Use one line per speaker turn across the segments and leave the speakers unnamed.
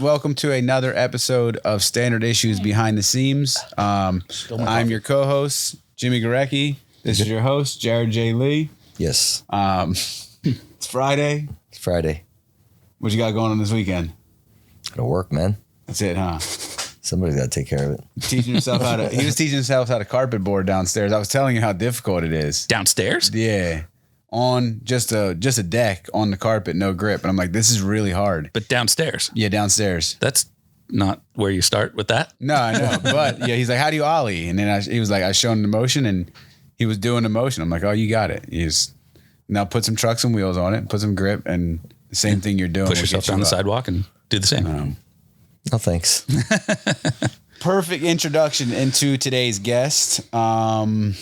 Welcome to another episode of Standard Issues Behind the Seams. I'm your co-host, Jimmy Garecki. This is your host, Jared J. Lee.
Yes.
It's Friday.
It's Friday.
What you got going on this weekend?
Gotta work, man.
That's it, huh?
Somebody's got to take care of it.
He was teaching himself how to carpet board downstairs. I was telling you how difficult it is.
Downstairs?
Yeah. On just a deck on the carpet, no grip. And I'm like, this is really hard.
But downstairs?
Yeah, downstairs.
That's not where you start with that.
No, I know. But yeah, he's like, how do you ollie? And then he was like, I showed him the motion and he was doing the motion. I'm like, oh, you got it. Now put some trucks and wheels on it, put some grip, and the same thing you're doing.
Push yourself down the sidewalk and do the same.
No, thanks.
Perfect introduction into today's guest. I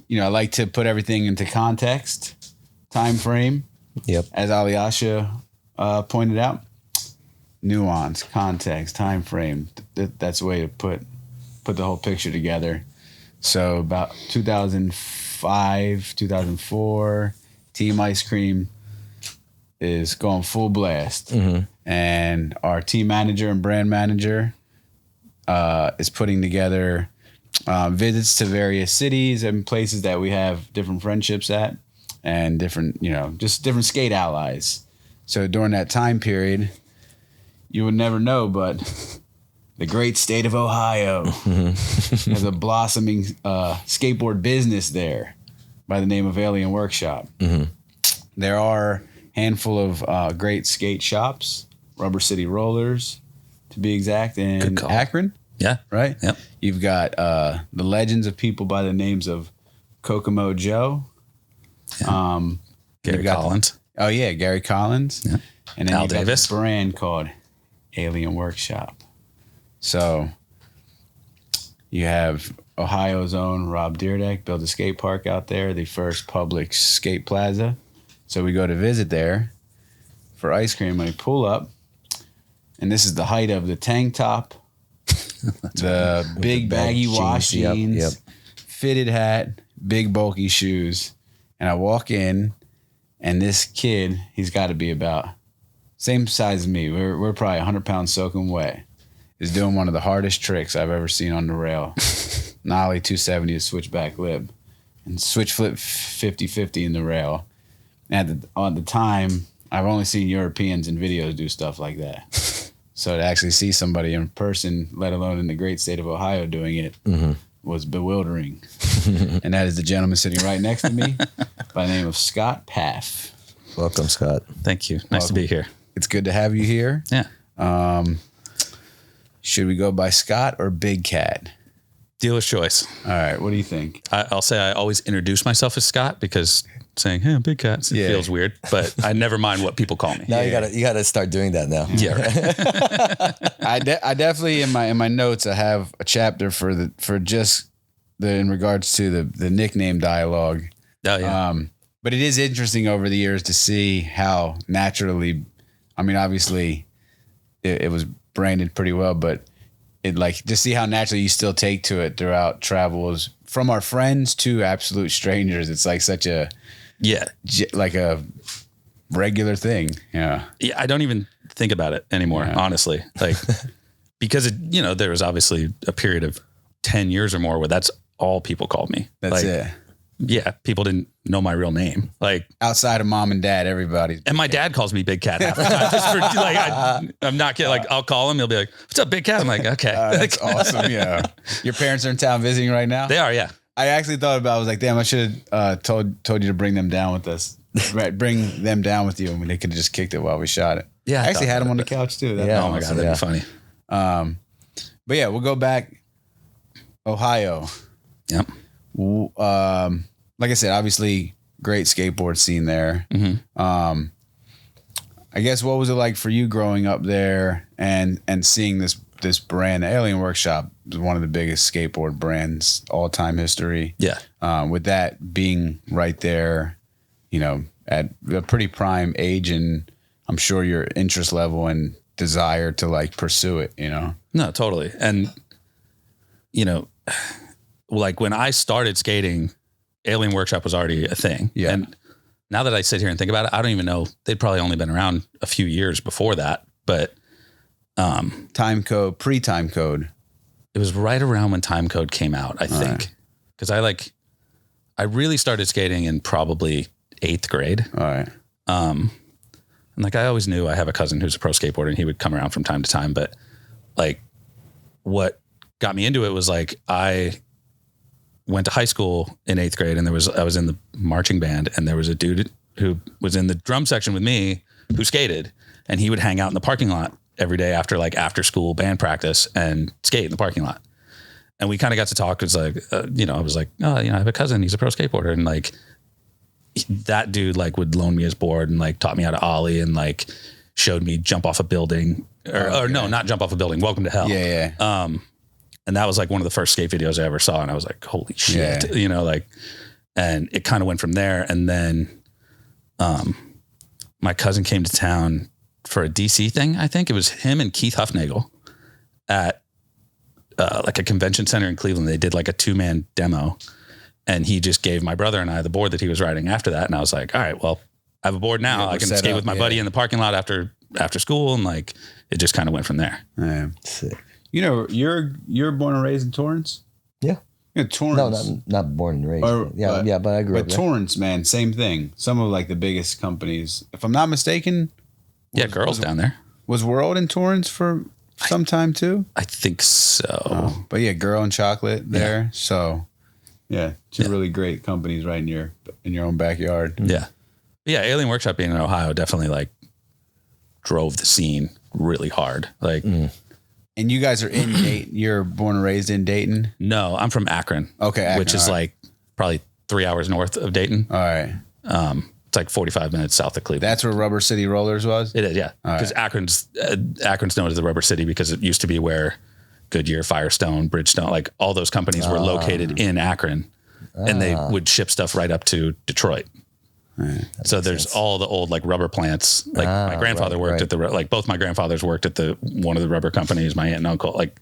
like to put everything into context, time frame.
Yep.
As Alyasha pointed out, nuance, context, time frame. That's the way to put the whole picture together. So about 2005, 2004, Team Ice Cream is going full blast. Mm-hmm. And our team manager and brand manager is putting together visits to various cities and places that we have different friendships at and different, just different skate allies. So during that time period, you would never know, but the great state of Ohio has a blossoming skateboard business there by the name of Alien Workshop. Mm-hmm. There are a handful of great skate shops, Rubber City Rollers, to be exact, in Akron.
Yeah.
Right?
Yep.
You've got the legends of people by the names of Kokomo Joe.
Yeah. Gary Collins.
Gary Collins. Yeah. And then
Al
you've
Davis.
got this brand called Alien Workshop. So you have Ohio's own Rob Deerdeck built a skate park out there, the first public skate plaza. So we go to visit there for ice cream when we pull up. And this is the height of the tank top, the big baggy wash jeans, fitted hat, big bulky shoes. And I walk in, and this kid, he's got to be about same size as me. We're probably 100 pounds soaking wet. Is doing one of the hardest tricks I've ever seen on the rail. Nollie 270 to switchback lip and switch flip 50-50 in the rail. And at the time, I've only seen Europeans in videos do stuff like that. So to actually see somebody in person, let alone in the great state of Ohio doing it, was bewildering. And that is the gentleman sitting right next to me by the name of Scott Pfaff.
Welcome, Scott.
Thank you. Nice to be here.
It's good to have you here.
Yeah.
Should we go by Scott or Big Cat?
Dealer's choice.
All right. What do you think?
I'll say I always introduce myself as Scott because saying, hey, I'm Big Cat feels weird, but I never mind what people call me.
Now you gotta start doing that now.
Yeah. Right.
I definitely in my notes I have a chapter for just in regards to the nickname dialogue.
Oh yeah.
But it is interesting over the years to see how naturally, obviously it was branded pretty well, but it just see how naturally you still take to it throughout travels from our friends to absolute strangers. It's like such a like a regular thing. Yeah.
I don't even think about it anymore, honestly. Because there was obviously a period of 10 years or more where that's all people called me.
That's it.
Yeah, people didn't know my real name.
Outside of mom and dad, everybody.
And my dad calls me Big Cat half the time. Just for I'm not kidding. I'll call him. He'll be like, "What's up, Big Cat?" I'm like, "Okay."
That's awesome. Yeah. Your parents are in town visiting right now?
They are. Yeah.
I actually thought about it. I was like, damn, I should have told you to bring them down with us. Right, bring them down with you. They could have just kicked it while we shot it.
Yeah.
I actually had them on the couch too.
Oh my God, that'd be funny.
But yeah, we'll go back. Ohio.
Yep.
Like I said, obviously great skateboard scene there. Mm-hmm. I guess what was it like for you growing up there and seeing this brand, Alien Workshop, is one of the biggest skateboard brands all time history.
Yeah.
With that being right there, at a pretty prime age, and I'm sure your interest level and desire to pursue it,
No, totally. And when I started skating, Alien Workshop was already a thing.
Yeah.
And now that I sit here and think about it, I don't even know. They'd probably only been around a few years before that, but
Time code, pre-time code.
It was right around when time code came out, I think. Because I really started skating in probably 8th grade.
All right.
And like, I always knew I have a cousin who's a pro skateboarder and he would come around from time to time. But like, what got me into it was like, I went to high school in 8th grade and I was in the marching band, and there was a dude who was in the drum section with me who skated, and he would hang out in the parking lot every day after school band practice and skate in the parking lot. And we kind of got to talk. It's like, I was like, oh, I have a cousin, he's a pro skateboarder. And like, that dude like would loan me his board and like taught me how to ollie and like showed me jump off a building or no, not jump off a building. Welcome to hell.
Yeah.
And that was like one of the first skate videos I ever saw. And I was like, holy shit, and it kind of went from there. And then, my cousin came to town for a DC thing. I think it was him and Keith Huffnagel at, like a convention center in Cleveland. They did like a 2-man demo, and he just gave my brother and I the board that he was riding after that. And I was like, all right, well, I have a board now. I can skate with my buddy in the parking lot after school. And like, it just kind of went from there.
Yeah. Sick. You're born and raised in Torrance?
Yeah.
Torrance.
No, not born and raised. But I grew up there.
Torrance, man, same thing. Some of like the biggest companies, if I'm not mistaken.
Girls down there.
Was World in Torrance for some time too?
I think so.
But yeah, Girl and Chocolate there. Yeah. So yeah, two really great companies right in your own backyard.
Yeah. Yeah. Alien Workshop being in Ohio definitely like drove the scene really hard. Like,
And you guys are in Dayton. You're born and raised in Dayton?
No, I'm from Akron.
Okay. Akron,
which is like probably 3 hours north of Dayton.
All right.
It's like 45 minutes south of Cleveland.
That's where Rubber City Rollers was?
It is, yeah. Because Akron's known as the Rubber City because it used to be where Goodyear, Firestone, Bridgestone, like all those companies were located in Akron, and they would ship stuff right up to Detroit. Right. So there's all the old like rubber plants. Like my grandfather worked at like both my grandfathers worked at one of the rubber companies. My aunt and uncle, like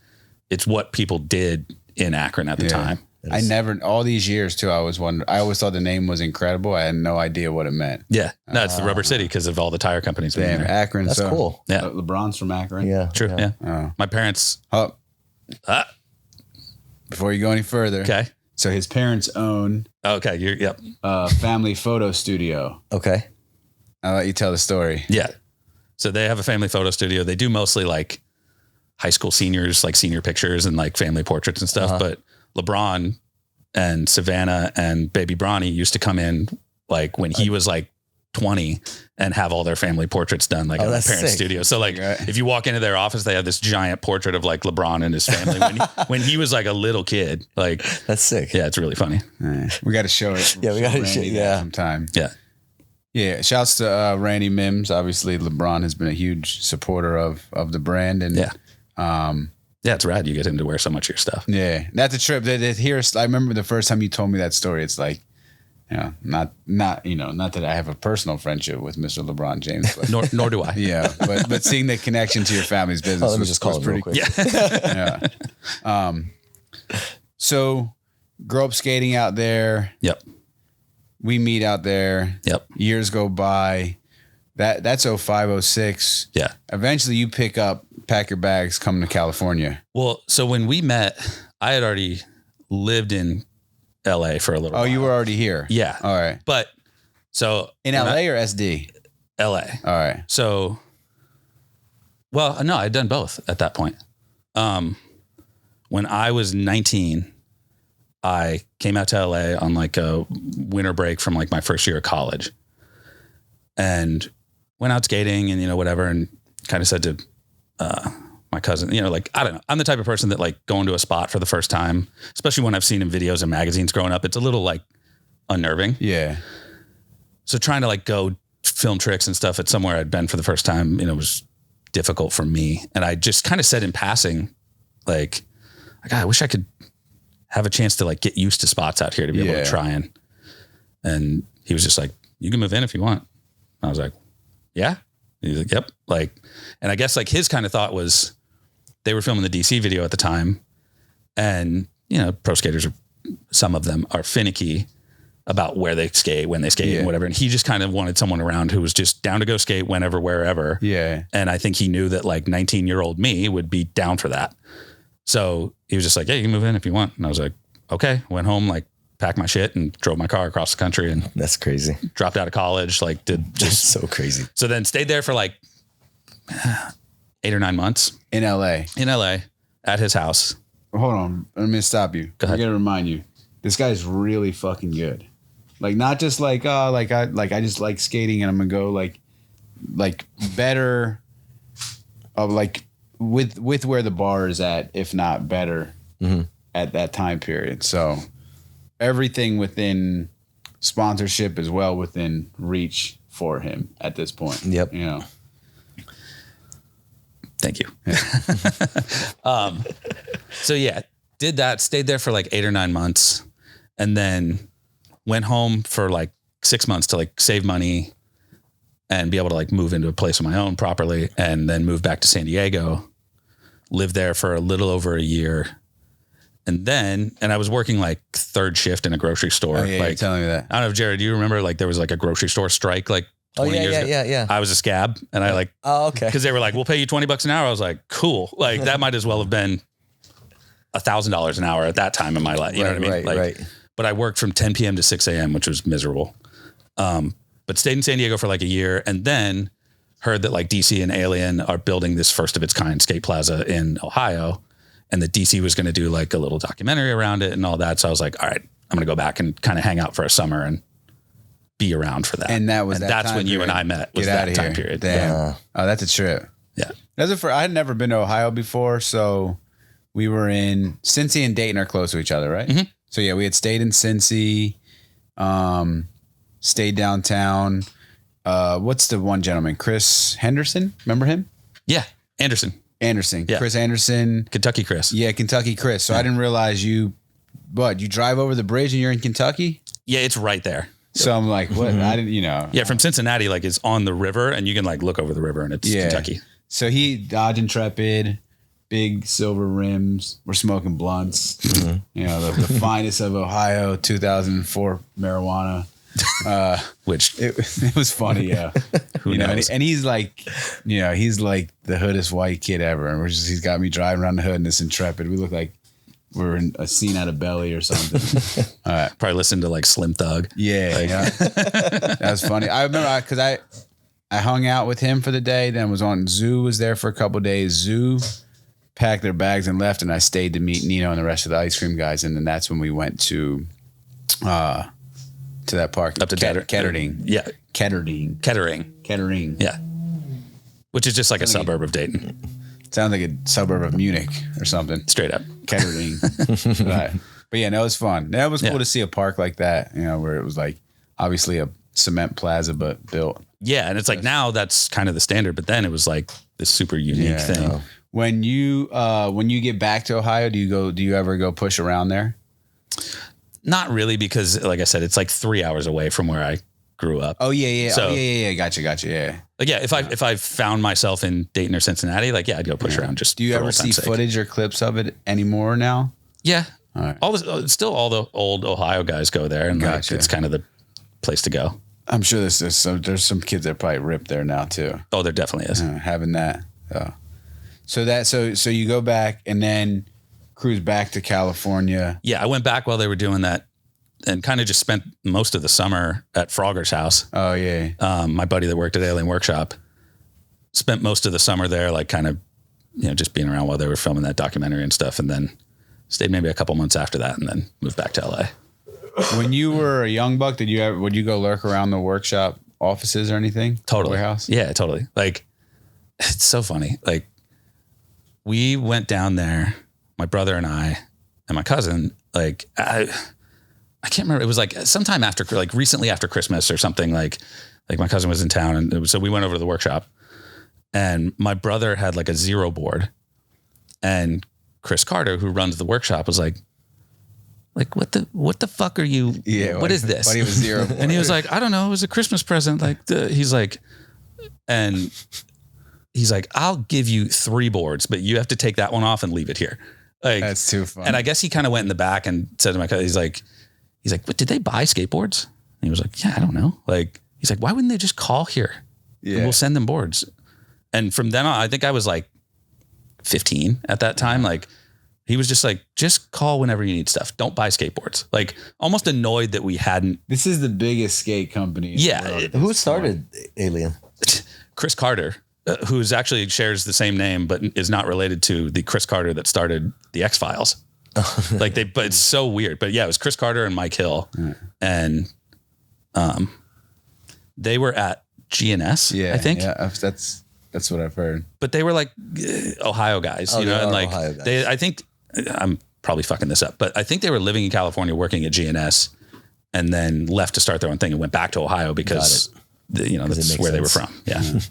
it's what people did in Akron at the time.
I never, all these years too, I always thought the name was incredible. I had no idea what it meant.
Yeah. No, it's the Rubber City because of all the tire companies.
Damn, Akron.
That's cool.
Yeah.
LeBron's from Akron.
Yeah.
True. Yeah. My parents.
Before you go any further.
Okay.
So his parents own.
Okay. Yep.
Family photo studio.
Okay.
I'll let you tell the story.
Yeah. So they have a family photo studio. They do mostly like high school seniors, like senior pictures and like family portraits and stuff. But LeBron and Savannah and baby Bronny used to come in like when he was like 20 and have all their family portraits done like at their parents' studio. So like if you walk into their office, they have this giant portrait of like LeBron and his family when he was like a little kid. Like
that's sick.
Yeah, it's really funny.
We got to show it.
Yeah, we got to show it
sometime.
Yeah.
Yeah. Shouts to Randy Mims. Obviously, LeBron has been a huge supporter of the brand. And
yeah, it's rad. You get him to wear so much of your stuff.
Yeah. That's a trip. I remember the first time you told me that story. It's like, not that I have a personal friendship with Mr. LeBron James, but
nor do I.
Yeah, but seeing the connection to your family's business was pretty cool. Yeah. So grow up skating out there.
Yep.
We meet out there.
Yep.
Years go by. That's 05, 06.
Yeah.
Eventually you pack your bags, come to California.
Well, so when we met, I had already lived in LA for a little while.
You were already here?
Yeah.
All right.
But so
in LA or SD?
LA.
All right.
So, well, no, I'd done both at that point. When I was 19, I came out to LA on like a winter break from like my first year of college and went out skating and, whatever. And kind of said to, my cousin, like, I don't know. I'm the type of person that like going to a spot for the first time, especially when I've seen in videos and magazines growing up, it's a little like unnerving.
Yeah. So
trying to like go film tricks and stuff at somewhere I'd been for the first time, was difficult for me. And I just kind of said in passing, like, God, I wish I could have a chance to like get used to spots out here to be able to try and he was just like, you can move in if you want. I was like, yeah. He's like, yep. Like, and I guess like his kind of thought was they were filming the DC video at the time and, pro skaters some of them are finicky about where they skate, when they skate and whatever. And he just kind of wanted someone around who was just down to go skate whenever, wherever.
Yeah.
And I think he knew that like 19-year-old me would be down for that. So he was just like, yeah, you can move in if you want. And I was like, okay. Went home, like packed my shit and drove my car across the country and
that's crazy.
Dropped out of college. Like did just
so crazy.
So then stayed there for like 8 or 9 months
in LA
at his house.
Hold on. Let me stop you. I gotta remind you, this guy's really fucking good. Like not just like, I just like skating and I'm gonna go like better of like with where the bar is at, if not better at that time period. So everything within sponsorship is well within reach for him at this point.
Yep.
You know.
Thank you. So yeah, did that, stayed there for like 8 or 9 months and then went home for like 6 months to like save money and be able to like move into a place of my own properly and then move back to San Diego, lived there for a little over a year. And I was working like third shift in a grocery store.
Oh, yeah,
like,
you're telling me that.
I don't know if Jared, do you remember like there was like a grocery store strike like 20 years ago?
Yeah.
I was a scab and I like,
oh, okay.
Cause they were like, we'll pay you $20 an hour. I was like, cool. Like that might as well have been $1,000 an hour at that time in my life. You know what I mean?
Right.
But I worked from 10 PM to 6 AM, which was miserable. But stayed in San Diego for like a year and then heard that like DC and Alien are building this first of its kind skate plaza in Ohio. And that DC was going to do like a little documentary around it and all that. So I was like, all right, I'm going to go back and kind of hang out for a summer and be around for that.
And
that's when you and I met, was that time period.
Damn. Oh, that's a trip.
Yeah.
I had never been to Ohio before. So we were in Cincy and Dayton are close to each other, right?
Mm-hmm.
So yeah, we had stayed in Cincy, stayed downtown. What's the one gentleman? Chris Henderson. Remember him?
Yeah. Anderson. Yeah.
Chris Anderson.
Kentucky Chris.
Yeah, Kentucky Chris. So I didn't realize you drive over the bridge and you're in Kentucky?
Yeah, it's right there.
So I'm like, what? I didn't,
Yeah, from Cincinnati, like it's on the river and you can like look over the river and it's Kentucky.
So he Dodge Intrepid, big silver rims. We're smoking blunts. You know, the finest of Ohio 2004 marijuana.
Which
it was funny, yeah.
Who knows?
And he's like, he's like the hoodest white kid ever. And he's got me driving around the hood in this Intrepid. We look like we're in a scene out of Belly or something. All right.
Probably listen to like Slim Thug.
Yeah. That was funny. I remember because I hung out with him for the day. Then Zoo was there for a couple of days. Zoo packed their bags and left, and I stayed to meet Nino and the rest of the ice cream guys. And then that's when we went to that park
up to
Kettering.
Yeah,
Kettering.
Yeah, which is just like a suburb of Dayton.
Sounds like a suburb of Munich or something.
Straight up.
Kettering. Right. But yeah, no, it was fun. That was cool to see a park like that, where it was like obviously a cement plaza, but built.
Yeah. And it's like now that's kind of the standard, but then it was like this super unique thing.
No. When you get back to Ohio, do you ever go push around there?
Not really, because like I said, it's like 3 hours away from where I grew up.
Oh yeah.
So,
Gotcha. Yeah.
Like, yeah, if I found myself in Dayton or Cincinnati, like, yeah, I'd go push around. Just
do you ever see footage or clips of it anymore now?
Yeah.
All right.
All the old Ohio guys go there, and like, it's kind of the place to go.
I'm sure there's some kids that probably rip there now too.
Oh, there definitely is.
Having that. So you go back and then cruise back to California.
Yeah, I went back while they were doing that and kind of just spent most of the summer at Frogger's house.
Oh, yeah.
My buddy that worked at Alien Workshop spent most of the summer there, like kind of, just being around while they were filming that documentary and stuff. And then stayed maybe a couple months after that and then moved back to LA.
When you were a young buck, would you go lurk around the workshop offices or anything?
Totally.
Warehouse?
Yeah, totally. Like, it's so funny. Like, we went down there, my brother and I and my cousin, like, I can't remember. It was like sometime after, like recently after Christmas or something, like my cousin was in town. And so we went over to the workshop and my brother had like a zero board, and Chris Carter, who runs the workshop, was like, what the fuck are you?
Yeah.
What is this?
But he was zero.
And he was like, I don't know. It was a Christmas present. He's like, I'll give you 3 boards, but you have to take that one off and leave it here. Like,
that's too funny.
And I guess he kind of went in the back and said to my cousin, he's like, but did they buy skateboards? And he was like, yeah, I don't know. Like, he's like, why wouldn't they just call here? Yeah. And we'll send them boards. And from then on, I think I was like 15 at that time. Like, he was just like, just call whenever you need stuff. Don't buy skateboards. Like, almost annoyed that we hadn't.
This is the biggest skate company.
Yeah.
Who started Alien?
Chris Carter, who's actually shares the same name, but is not related to the Chris Carter that started the X-Files. But it's so weird. But yeah, it was Chris Carter and Mike Hill. And they were at GNS, I think.
Yeah, that's what I've heard.
But they were like Ohio guys, you know, and like I think I'm probably fucking this up, but I think they were living in California working at GNS and then left to start their own thing and went back to Ohio because that's where they were from. Yeah.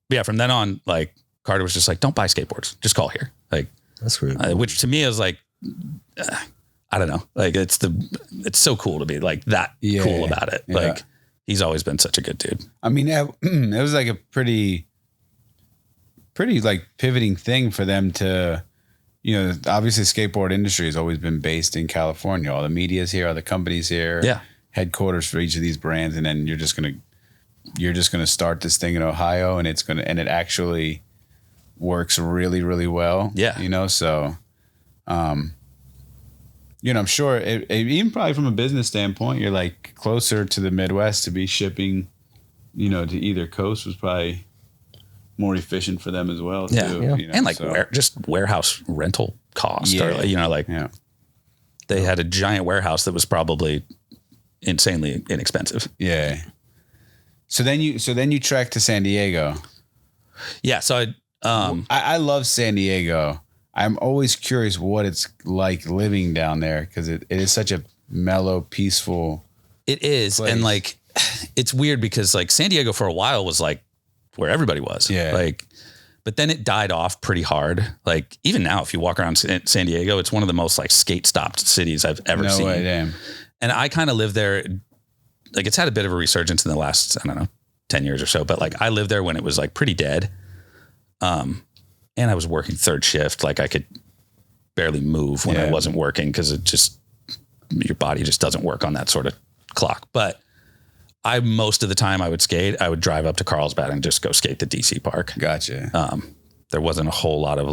Yeah. From then on, like Carter was just like, don't buy skateboards, just call here. Like
that's weird.
Which to me is like, I don't know. Like it's so cool to be like that cool about it. Yeah. Like he's always been such a good dude.
I mean, it was like a pretty like pivoting thing for them to, obviously the skateboard industry has always been based in California. All the media's here, all the companies here, headquarters for each of these brands. And then you're just going to start this thing in Ohio and and it actually works really, really well. Yeah. So, I'm sure even probably from a business standpoint, you're like closer to the Midwest to be shipping, to either coast was probably more efficient for them as well.
Yeah.
Too,
And like just warehouse rental cost they had a giant warehouse that was probably insanely inexpensive.
Yeah. So then you trekked to San Diego.
Yeah. So
I love San Diego. I'm always curious what it's like living down there because it is such a mellow, peaceful.
It is. Place. And like, it's weird because like San Diego for a while was like where everybody was. Yeah. Like, but then it died off pretty hard. Like even now, if you walk around San Diego, it's one of the most like skate stopped cities I've ever seen. No way, damn. And I kind of live there. Like it's had a bit of a resurgence in the last, 10 years or so, but like I lived there when it was like pretty dead. And I was working third shift. Like I could barely move when I wasn't working because your body just doesn't work on that sort of clock. But most of the time I would skate, I would drive up to Carlsbad and just go skate the DC park.
Gotcha.
There wasn't a whole lot of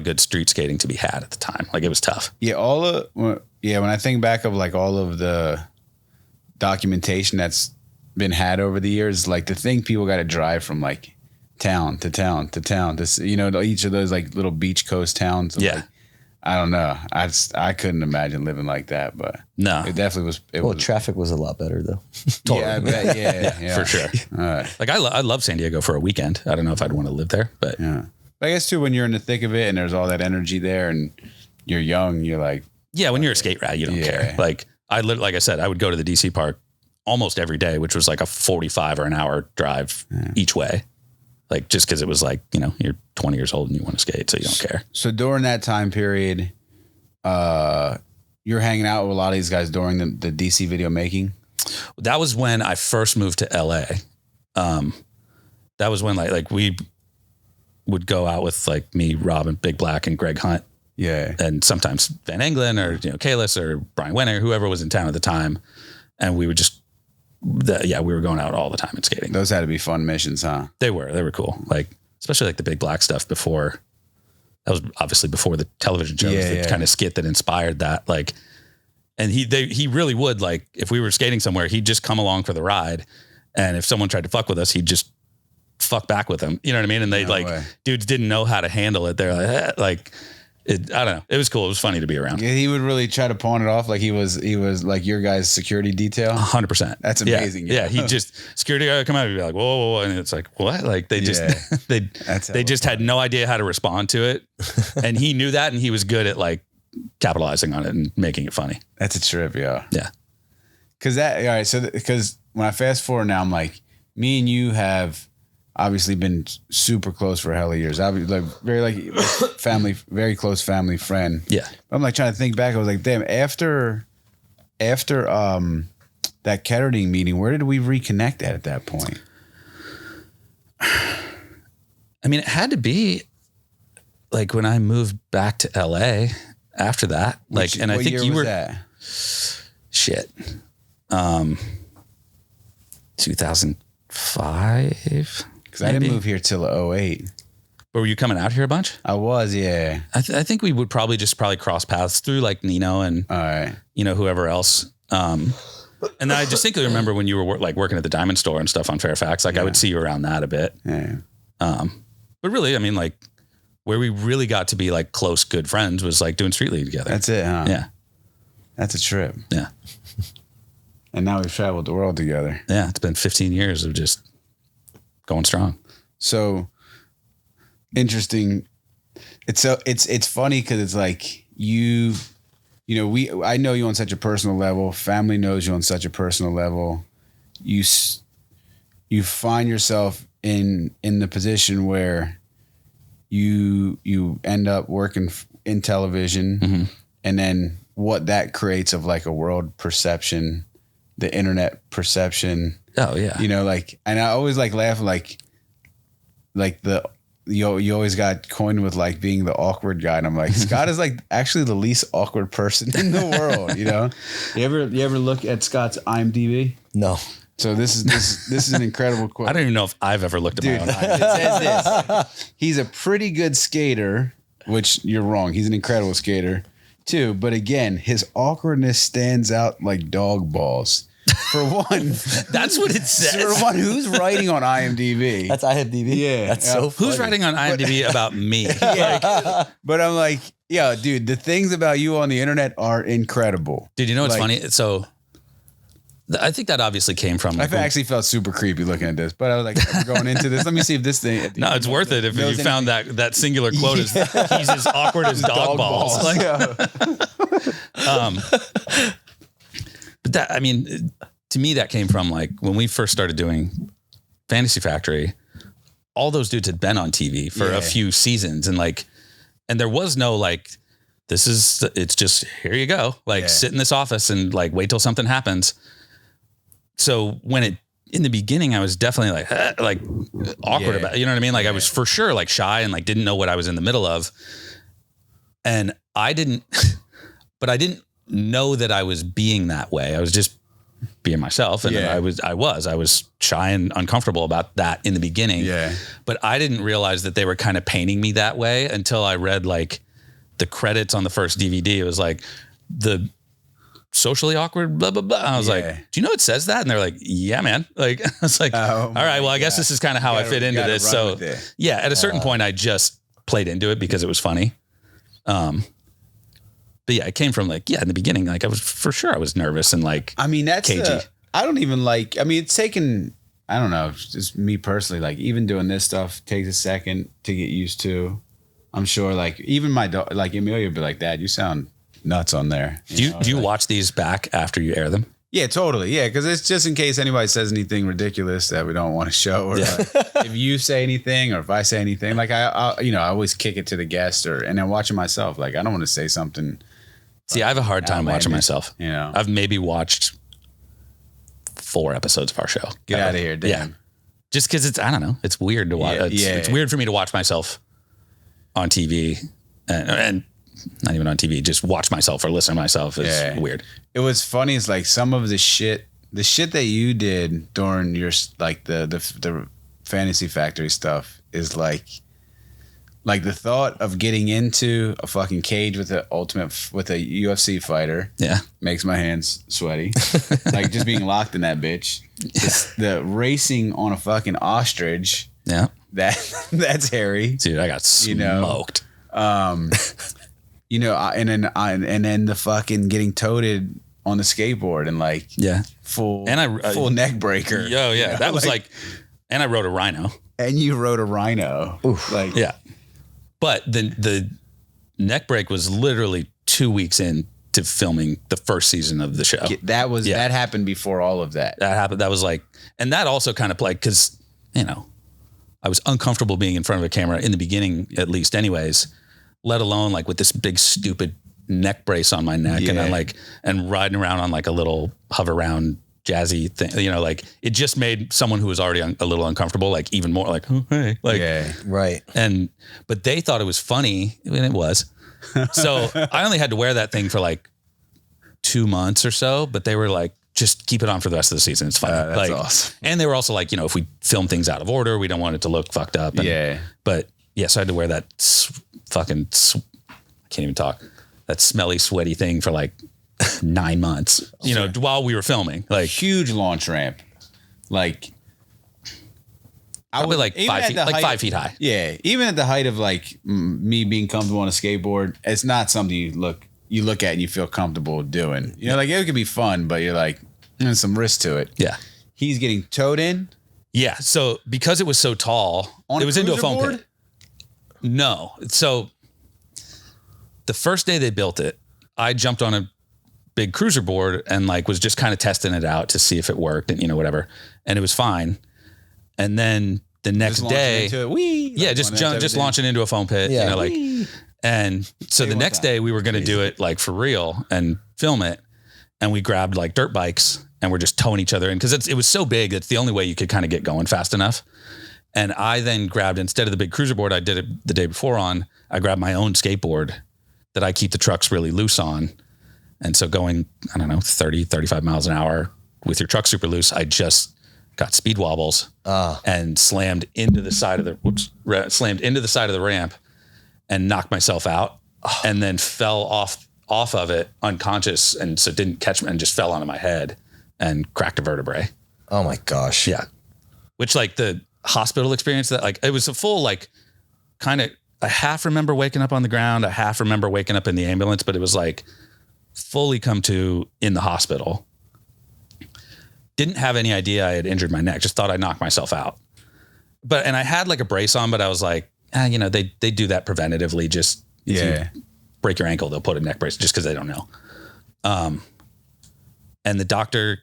good street skating to be had at the time. Like it was tough.
Yeah. When I think back of like all of the documentation that's been had over the years, like the thing people got to drive from like town to town to town to each of those like little beach coast towns. Like, I don't know. I couldn't imagine living like that, but
no,
it definitely was.
Traffic was a lot better though.
Totally.
Yeah, I bet, yeah,
for sure. All right. Like I love San Diego for a weekend. I don't know if I'd want to live there, but
But I guess too when you're in the thick of it and there's all that energy there and you're young, you're like,
when you're a skate rat, you don't care. Like like I said, I would go to the DC park almost every day, which was like a 45 or an hour drive each way. Like just because it was like, you're 20 years old and you want to skate, so you don't care.
So during that time period, you're hanging out with a lot of these guys during the DC video making?
That was when I first moved to LA. That was when like we would go out with like me, Rob, and Big Black and Greg Hunt.
Yeah.
And sometimes Van Engelen or, Kalis or Brian Wenner, whoever was in town at the time. And we would just, we were going out all the time and skating.
Those had to be fun missions, huh?
They were cool. Like, especially like the Big Black stuff before. That was obviously before the television shows, the kind of skit that inspired that. Like, and he really would, like, if we were skating somewhere, he'd just come along for the ride. And if someone tried to fuck with us, he'd just fuck back with them. You know what I mean? And they dudes didn't know how to handle it. They're like, I don't know. It was cool. It was funny to be around.
Yeah, he would really try to pawn it off like he was like your guys' security detail.
100%.
That's amazing.
Yeah. He just security guy come out and be like, whoa, and it's like, what? Like they just they just had no idea how to respond to it, and he knew that, and he was good at like capitalizing on it and making it funny.
That's a trip,
yeah.
Because when I fast forward now, I'm like, me and you have obviously been super close for a hell of years. Obviously, like very family, very close family friend.
Yeah.
I'm like trying to think back. I was like, damn, after that Kettering meeting, where did we reconnect at that point?
I mean, it had to be like when I moved back to LA after that. Like, and I think you were
that?
Shit. 2005.
Because I didn't move here till 08.
But were you coming out here a bunch?
I was, yeah.
I think we would probably cross paths through like Nino and
All right.
Whoever else. And then I distinctly remember when you were working at the Diamond Store and stuff on Fairfax. Like I would see you around that a bit.
Yeah.
But really, I mean, like where we really got to be like close, good friends was like doing Street League together.
That's it, huh?
Yeah.
That's a trip.
Yeah.
And now we've traveled the world together.
Yeah. It's been 15 years of just going strong.
So interesting. It's funny because it's like I know you on such a personal level. Family knows you on such a personal level. You find yourself in the position where you end up working in television,
Mm-hmm.
and then what that creates of like a world perception, the internet perception.
Oh yeah.
And I always like laugh like you always got coined with like being the awkward guy, and I'm like, Scott is like actually the least awkward person in the world. You ever look at Scott's IMDb?
No.
So this is an incredible quote.
I don't even know if I've ever looked at my own.
It says this. He's a pretty good skater, which you're wrong. He's an incredible skater too. But again, his awkwardness stands out like dog balls. For one,
That's what it says.
for one, who's writing on IMDb?
That's IMDb?
Yeah.
That's so funny.
Who's writing on IMDb about me?
But I'm like, yeah, dude, the things about you on the internet are incredible.
Dude, you know what's
Like,
funny? So I think that obviously came from.
I actually felt super creepy looking at this, but I was like, we're going into this. Let me see if this thing.
No, it's worth it if you
knows
found that singular quote is he's as awkward as dog balls. Like, but that, I mean, to me, that came from like when we first started doing Fantasy Factory, all those dudes had been on TV for a few seasons, and there was no like, it's just, here you go. Like sit in this office and like, wait till something happens. So in the beginning, I was definitely like awkward about it. You know what I mean? Like I was for sure like shy and like didn't know what I was in the middle of. And I didn't know that I was being that way. I was just being myself. And I was shy and uncomfortable about that in the beginning.
Yeah.
But I didn't realize that they were kind of painting me that way until I read like the credits on the first DVD. It was like the socially awkward, blah, blah, blah. And I was like, do you know it says that? And they're like, yeah, man. Like, I was like, all right, well, I guess this is kind of how I fit into this. So yeah, at a certain point I just played into it because it was funny. But yeah, it came from like, in the beginning, like I was nervous and like,
I mean, that's
cagey.
I don't even like, I mean, it's taken, I don't know, just me personally, like even doing this stuff takes a second to get used to. I'm sure like even my dog, like Amelia would be like, Dad, you sound nuts on there.
Do you watch these back after you air them?
Yeah, totally. Yeah, because it's just in case anybody says anything ridiculous that we don't want to show, or like, if you say anything, or if I say anything, like I always kick it to the guest, and then watching myself. Like I don't want to say something.
See, I have a hard time watching myself.
You know,
I've maybe watched 4 episodes of our show.
Get out of here, damn.
Yeah. Just because I don't know, it's weird to watch. It's weird for me to watch myself on TV and not even on TV, just watch myself or listen to myself is weird. It
was funny. It's like some of the shit that you did during your, like the Fantasy Factory stuff is like the thought of getting into a fucking cage with a UFC fighter. Yeah. Makes my hands sweaty. Like just being locked in that bitch. The racing on a fucking ostrich. Yeah. That's hairy. Dude, I got smoked. And then the fucking getting toted on the skateboard and like full neck breaker. Oh yeah, that was like, and I rode a rhino. And you rode a rhino. Oof. Like but the neck break was literally 2 weeks into filming the first season of the show. That happened before all of that. That happened. That was like, and that also kind of like, because I was uncomfortable being in front of a camera in the beginning, at least anyways, let alone like with this big stupid neck brace on my neck and I and riding around on like a little hover round jazzy thing, like it just made someone who was already a little uncomfortable, like even more like, oh, hey, like, right. But they thought it was funny, and it was,
So I only had to wear that thing for like 2 months or so, but they were like, just keep it on for the rest of the season. It's fine.
That's
like,
awesome.
And they were also like, if we film things out of order, we don't want it to look fucked up. And, But yeah, so I had to wear that I can't even talk. That smelly, sweaty thing for like 9 months, while we were filming. Like
huge launch ramp. Like
probably like 5 feet, like 5 feet high.
Yeah. Even at the height of like me being comfortable on a skateboard, it's not something you look at and you feel comfortable doing. Like it could be fun, but you're like, there's some risk to it.
Yeah.
He's getting towed in.
Yeah. So because it was so tall, it was into a foam pit. No. So the first day they built it, I jumped on a big cruiser board and like was just kind of testing it out to see if it worked and whatever. And it was fine. And then the next day, just launching into a foam pit, and so the next day we were going to do it like for real and film it. And we grabbed like dirt bikes and we're just towing each other in because it was so big. It's the only way you could kind of get going fast enough. And I then grabbed, instead of the big cruiser board I did it the day before on, I grabbed my own skateboard that I keep the trucks really loose on. And so going, 30, 35 miles an hour with your truck super loose, I just got speed wobbles and slammed into the side of the ramp and knocked myself out and then fell off of it unconscious. And so didn't catch me and just fell onto my head and cracked a vertebrae.
Oh my gosh.
Yeah. Which like the hospital experience that like, it was a full, like kind of, I half remember waking up on the ground. I half remember waking up in the ambulance, but it was like fully come to in the hospital. Didn't have any idea I had injured my neck. Just thought I knocked myself out. And I had like a brace on, but I was like, they do that preventatively. Just if you break your ankle, they'll put a neck brace just because they don't know. And the doctor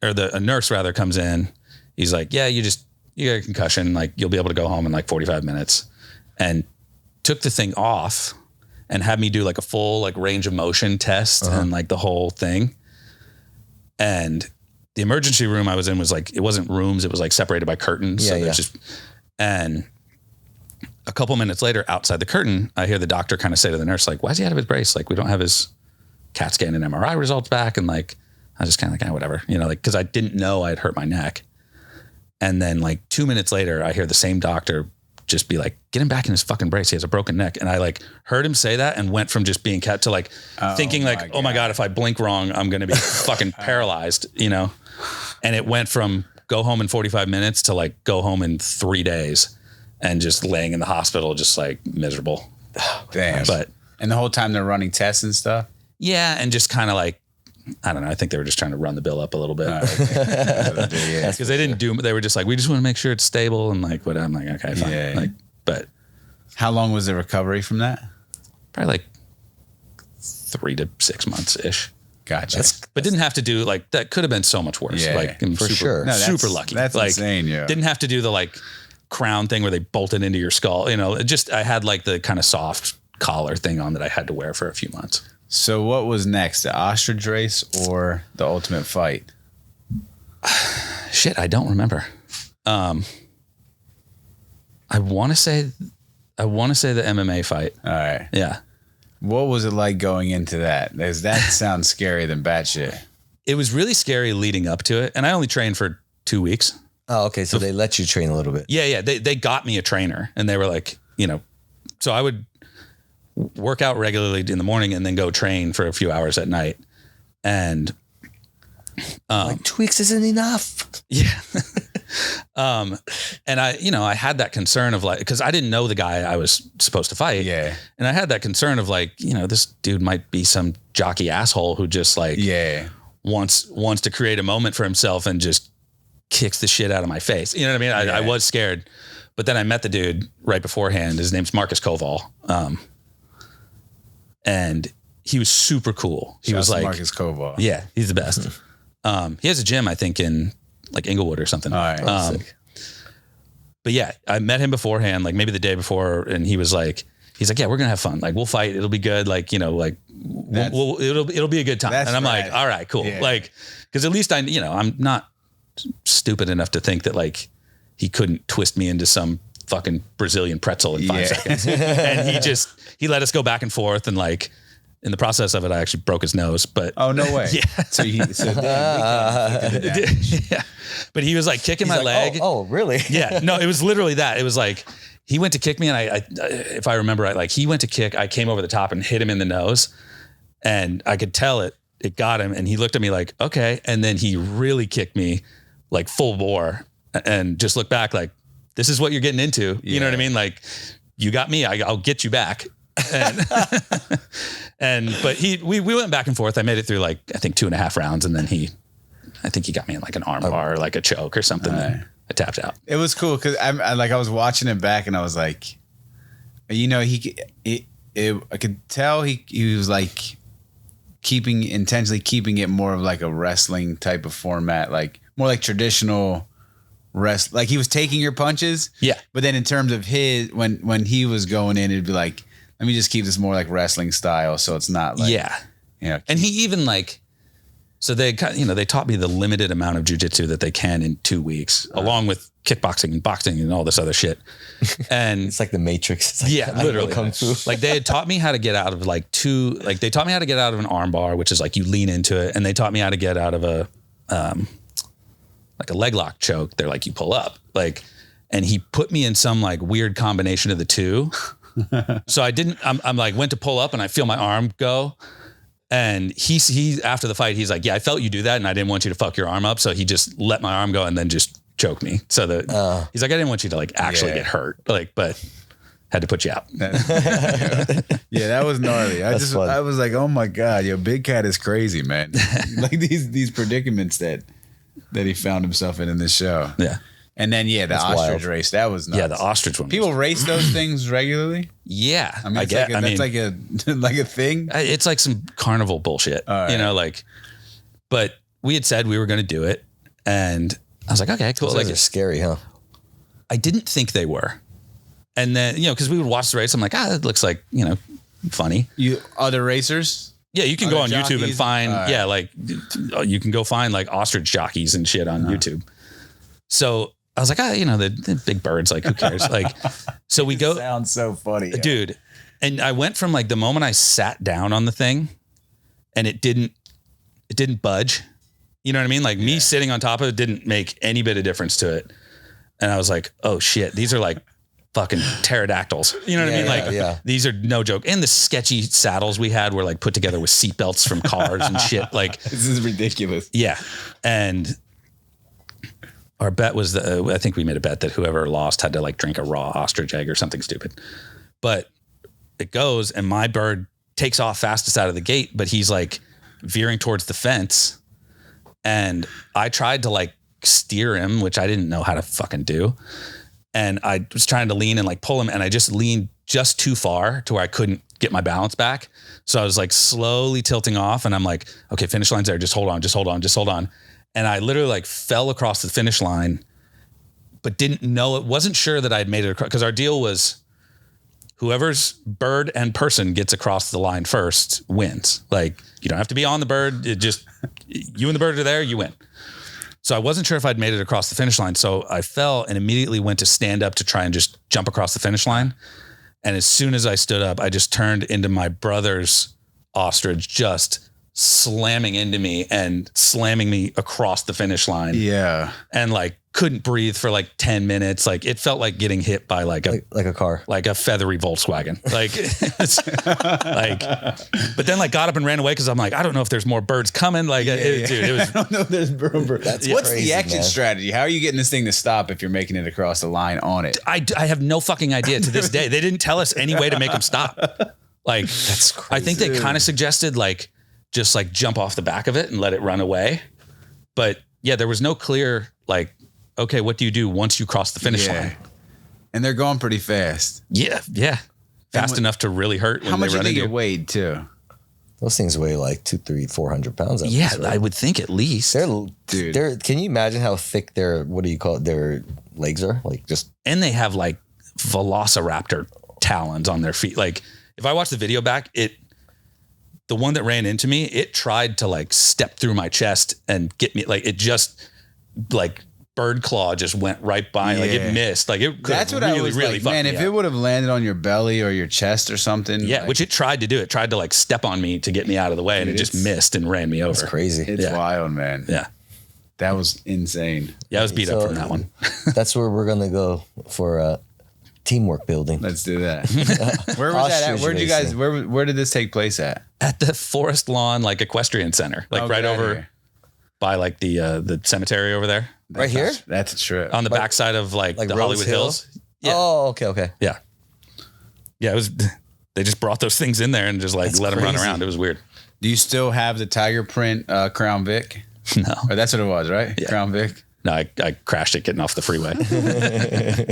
or a nurse rather comes in. He's like, yeah, you got a concussion. Like you'll be able to go home in like 45 minutes, and took the thing off and had me do like a full like range of motion test and like the whole thing. And the emergency room I was in was like, it wasn't rooms. It was like separated by curtains. And a couple minutes later outside the curtain, I hear the doctor kind of say to the nurse, like, why is he out of his brace? Like, we don't have his CAT scan and MRI results back. And like, I was just kind of like, whatever, like, cause I didn't know I had hurt my neck. And then like 2 minutes later, I hear the same doctor just be like, get him back in his fucking brace. He has a broken neck. And I like heard him say that and went from just being cat to like thinking like, oh my God, if I blink wrong, I'm going to be fucking paralyzed, And it went from go home in 45 minutes to like go home in 3 days and just laying in the hospital, just like miserable.
Damn. And the whole time they're running tests and stuff.
Yeah. And just kind of like, I don't know. I think they were just trying to run the bill up a little bit. Because they didn't they were just like, we just want to make sure it's stable and like, what I'm like, okay, fine.
Yeah.
Like, but
how long was the recovery from that?
Probably like 3 to 6 months ish.
Gotcha.
But didn't have to do like, that could have been so much worse.
Yeah,
like I'm
sure.
No,
super lucky.
That's
like,
insane. Yeah.
Didn't have to do the like crown thing where they bolted into your skull. I had like the kind of soft collar thing on that I had to wear for a few months.
So what was next, the ostrich race or the ultimate fight?
Shit, I don't remember. I want to say the MMA fight.
All right.
Yeah.
What was it like going into that? That sounds scarier than batshit.
It was really scary leading up to it. And I only trained for 2 weeks.
Oh, okay. So they let you train a little bit.
Yeah. They got me a trainer and they were like, so I would work out regularly in the morning and then go train for a few hours at night. And
like 2 weeks isn't enough.
Yeah. And I had that concern of like, because I didn't know the guy I was supposed to fight.
Yeah.
And I had that concern of like, this dude might be some jockey asshole who just like wants to create a moment for himself and just kicks the shit out of my face. You know what I mean? I was scared. But then I met the dude right beforehand. His name's Marcus Koval. And he was super cool. He was like
Marcus Koval.
Yeah, he's the best. He has a gym, I think, in like Inglewood or something.
All right.
But yeah, I met him beforehand, like maybe the day before, and he's like, yeah, we're gonna have fun. Like we'll fight. It'll be good. Like like it'll be a good time. And I'm like, all right, cool. Yeah. Like, because at least I'm not stupid enough to think that like he couldn't twist me into some fucking Brazilian pretzel in 5 seconds. And he let us go back and forth. And like in the process of it, I actually broke his nose, but
Oh, no way.
Yeah.
So damn, Big Cat
yeah. But he was like kicking my
He's
leg.
like, oh, really?
Yeah, no, it was literally that. It was like, he went to kick me and I if I remember right, like he went to kick, I came over the top and hit him in the nose and I could tell it got him. And he looked at me like, okay. And then he really kicked me like full bore and just looked back like, this is what you're getting into. You know what I mean? Like, you got me, I'll get you back. And, but we went back and forth. I made it through like, I think 2.5 rounds. And then I think he got me in like an arm bar or like a choke or something. And I tapped out.
It was cool because I was watching it back and I was like, you know, I could tell he was like intentionally keeping it more of like a wrestling type of format, like more like traditional like he was taking your punches.
Yeah.
But then in terms of when he was going in, it'd be like, let me just keep this more like wrestling style. So it's not like,
And he even like, so they taught me the limited amount of jujitsu that they can in 2 weeks, along with kickboxing and boxing and all this other shit. And
It's like the Matrix. It's like
literally.
Kung Fu.
Like they had taught me how to get out of they taught me how to get out of an arm bar, which is like you lean into it. And they taught me how to get out of a leg lock choke. They're like, you pull up and he put me in some like weird combination of the two. So I'm like, went to pull up and I feel my arm go. And he after the fight, he's like, yeah, I felt you do that and I didn't want you to fuck your arm up. So he just let my arm go and then just choked me. So he's like, I didn't want you to like actually get hurt, but had to put you out.
Yeah, that was gnarly. I was like, oh my God, Big Cat is crazy, man. Like these predicaments that he found himself in this show.
Yeah.
And then, the ostrich race, that was nuts.
Yeah, the ostrich one.
People race those things regularly?
Yeah.
I mean, that's like a thing?
It's like some carnival bullshit, but we had said we were going to do it. And I was like, okay, cool.
Those are scary, huh?
I didn't think they were. And then, because we would watch the race. I'm like, that looks like, funny.
Other racers?
Yeah, you can go on
jockeys?
YouTube and find, you can go find like ostrich jockeys and shit on YouTube. So I was like, the big birds, like who cares? Like, so we go.
Sounds so funny,
dude. And I went from like the moment I sat down on the thing and it didn't budge. You know what I mean? Like me sitting on top of it didn't make any bit of difference to it. And I was like, oh shit, these are like fucking pterodactyls. You know what I mean? Like these are no joke. And the sketchy saddles we had were like put together with seatbelts from cars and shit. Like
this is ridiculous.
Yeah. And our bet was I think we made a bet that whoever lost had to like drink a raw ostrich egg or something stupid. But it goes and my bird takes off fastest out of the gate, but he's like veering towards the fence. And I tried to like steer him, which I didn't know how to fucking do. And I was trying to lean and like pull him and I just leaned just too far to where I couldn't get my balance back. So I was like slowly tilting off and I'm like, okay, finish line's there. Just hold on. And I literally like fell across the finish line, but wasn't sure that I'd made it across. Cause our deal was whoever's bird and person gets across the line first wins. Like you don't have to be on the bird. It just, you and the bird are there, you win. So I wasn't sure if I'd made it across the finish line. So I fell and immediately went to stand up to try and just jump across the finish line. And as soon as I stood up, I just turned into my brother's ostrich, just slamming into me and slamming me across the finish line.
Yeah.
And like couldn't breathe for like 10 minutes. Like it felt like getting hit by like a car, like a feathery Volkswagen. Like, but then like got up and ran away. Cause I'm like, I don't know if there's more birds coming. Like, dude, it was,
I don't know if there's birds. What's
crazy,
the exit
man.
strategy? How are you getting this thing to stop if you're making it across the line on it?
I have no fucking idea to this day. They didn't tell us any way to make them stop. Like,
that's crazy.
I think they kind of suggested like, just like jump off the back of it and let it run away. But yeah, there was no clear, like, okay, what do you do once you cross the finish line?
And they're going pretty fast.
Yeah. Fast enough to really hurt.
How much do you think it weighed too?
Those things weigh like 200, 300, 400 pounds.
Yeah, I would think at least.
They're, can you imagine how thick their legs are? Like just.
And they have like velociraptor talons on their feet. Like if I watch the video back, the one that ran into me, it tried to like step through my chest and get me, like it just like bird claw just went right by, like it missed, like it.
That's what I was really like, man. If it would have landed on your belly or your chest or something,
yeah, which it tried to do. It tried to like step on me to get me out of the way, and it just missed and ran me over.
That's crazy.
It's wild, man.
Yeah,
that was insane.
Yeah, I was beat up from that one.
That's where we're gonna go for teamwork building.
Let's do that. Where was that at? Where did you guys? Where did this take place at?
At the Forest Lawn like equestrian center, like right over by like the cemetery over there.
Right here?
That's a trip.
On the backside of like the
Rose
Hollywood
Hill?
Hills. Yeah.
Oh, okay.
Yeah. Yeah, it was. They just brought those things in there and just like let them run around. It was weird.
Do you still have the tiger print Crown Vic?
No.
Or that's what it was, right? Yeah. Crown Vic.
No, I crashed it getting off the freeway.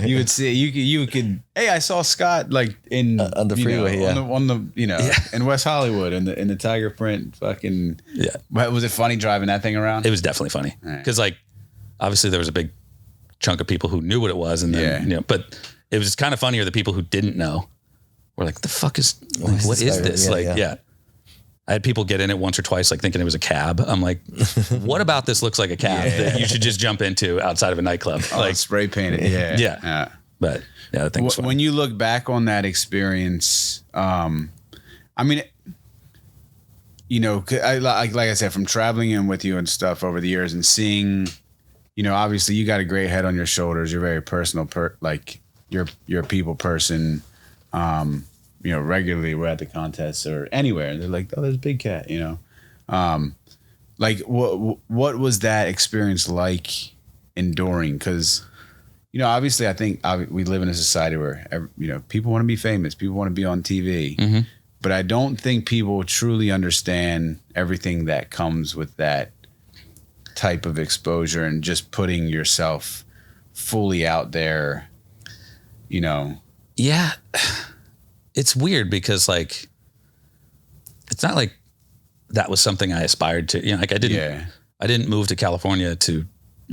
You would see you could. Hey, I saw Scott like in
on the freeway,
on the in West Hollywood in the tiger print fucking.
Yeah.
Was it funny driving that thing around?
It was definitely funny because like obviously there was a big chunk of people who knew what it was, and then but it was kind of funnier the people who didn't know were like, the fuck is like, what is this? Yeah. I had people get in it once or twice, like thinking it was a cab. I'm like, what about this looks like a cab that you should just jump into outside of a nightclub?
Like spray painted. Yeah.
But yeah, I think
when you look back on that experience, I mean, like I said, from traveling in with you and stuff over the years and seeing, obviously you got a great head on your shoulders. You're very personal, like you're a people person. Regularly we're at the contests or anywhere and they're like, oh, there's Big Cat, like what was that experience like enduring? Because, obviously I think we live in a society where, people want to be famous. People want to be on TV,
mm-hmm.
but I don't think people truly understand everything that comes with that type of exposure and just putting yourself fully out there,
Yeah. It's weird because like, it's not like that was something I aspired to, like I didn't move to California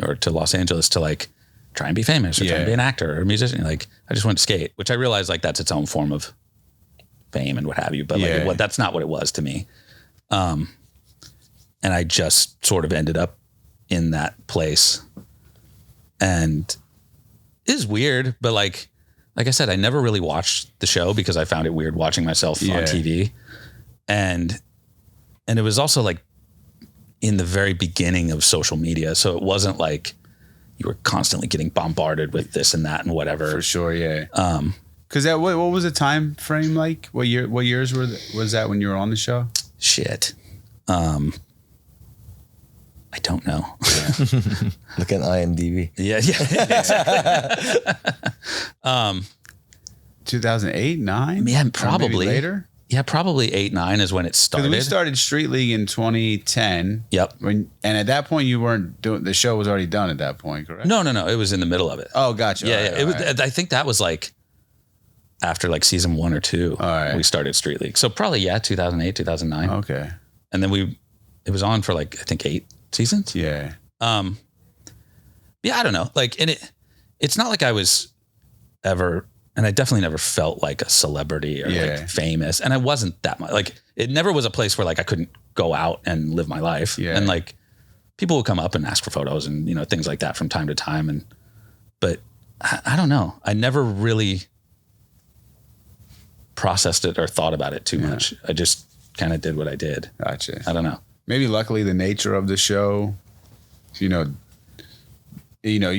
or to Los Angeles to like try and be famous or try and be an actor or a musician. Like I just went to skate, which I realized like that's its own form of fame and what have you. But like that's not what it was to me. And I just sort of ended up in that place, and it is weird, but like I said, I never really watched the show because I found it weird watching myself on TV. And it was also like in the very beginning of social media. So it wasn't like you were constantly getting bombarded with this and that and whatever.
For sure. Yeah. Cause what was the time frame like? What years was that when you were on the show?
Shit. I don't know.
Look at IMDb.
Yeah.
2008, 9?
Yeah, probably
later.
Yeah, probably 8, 9 is when it started.
We started Street League in 2010.
Yep.
And at that point you weren't doing, the show was already done at that point, correct?
No. It was in the middle of it.
Oh, gotcha.
Yeah. I think that was like after like season 1 or 2, we started Street League. So probably 2008, 2009.
Okay.
And then it was on for like I think 8 seasons.
Yeah.
I don't know. Like, and it's not like I was ever, and I definitely never felt like a celebrity or like famous. And I wasn't that much. Like, it never was a place where like I couldn't go out and live my life. Yeah. And like people would come up and ask for photos and things like that from time to time. But I don't know. I never really processed it or thought about it too much. I just kind of did what I did.
Gotcha.
I don't know. Maybe
luckily the nature of the show, you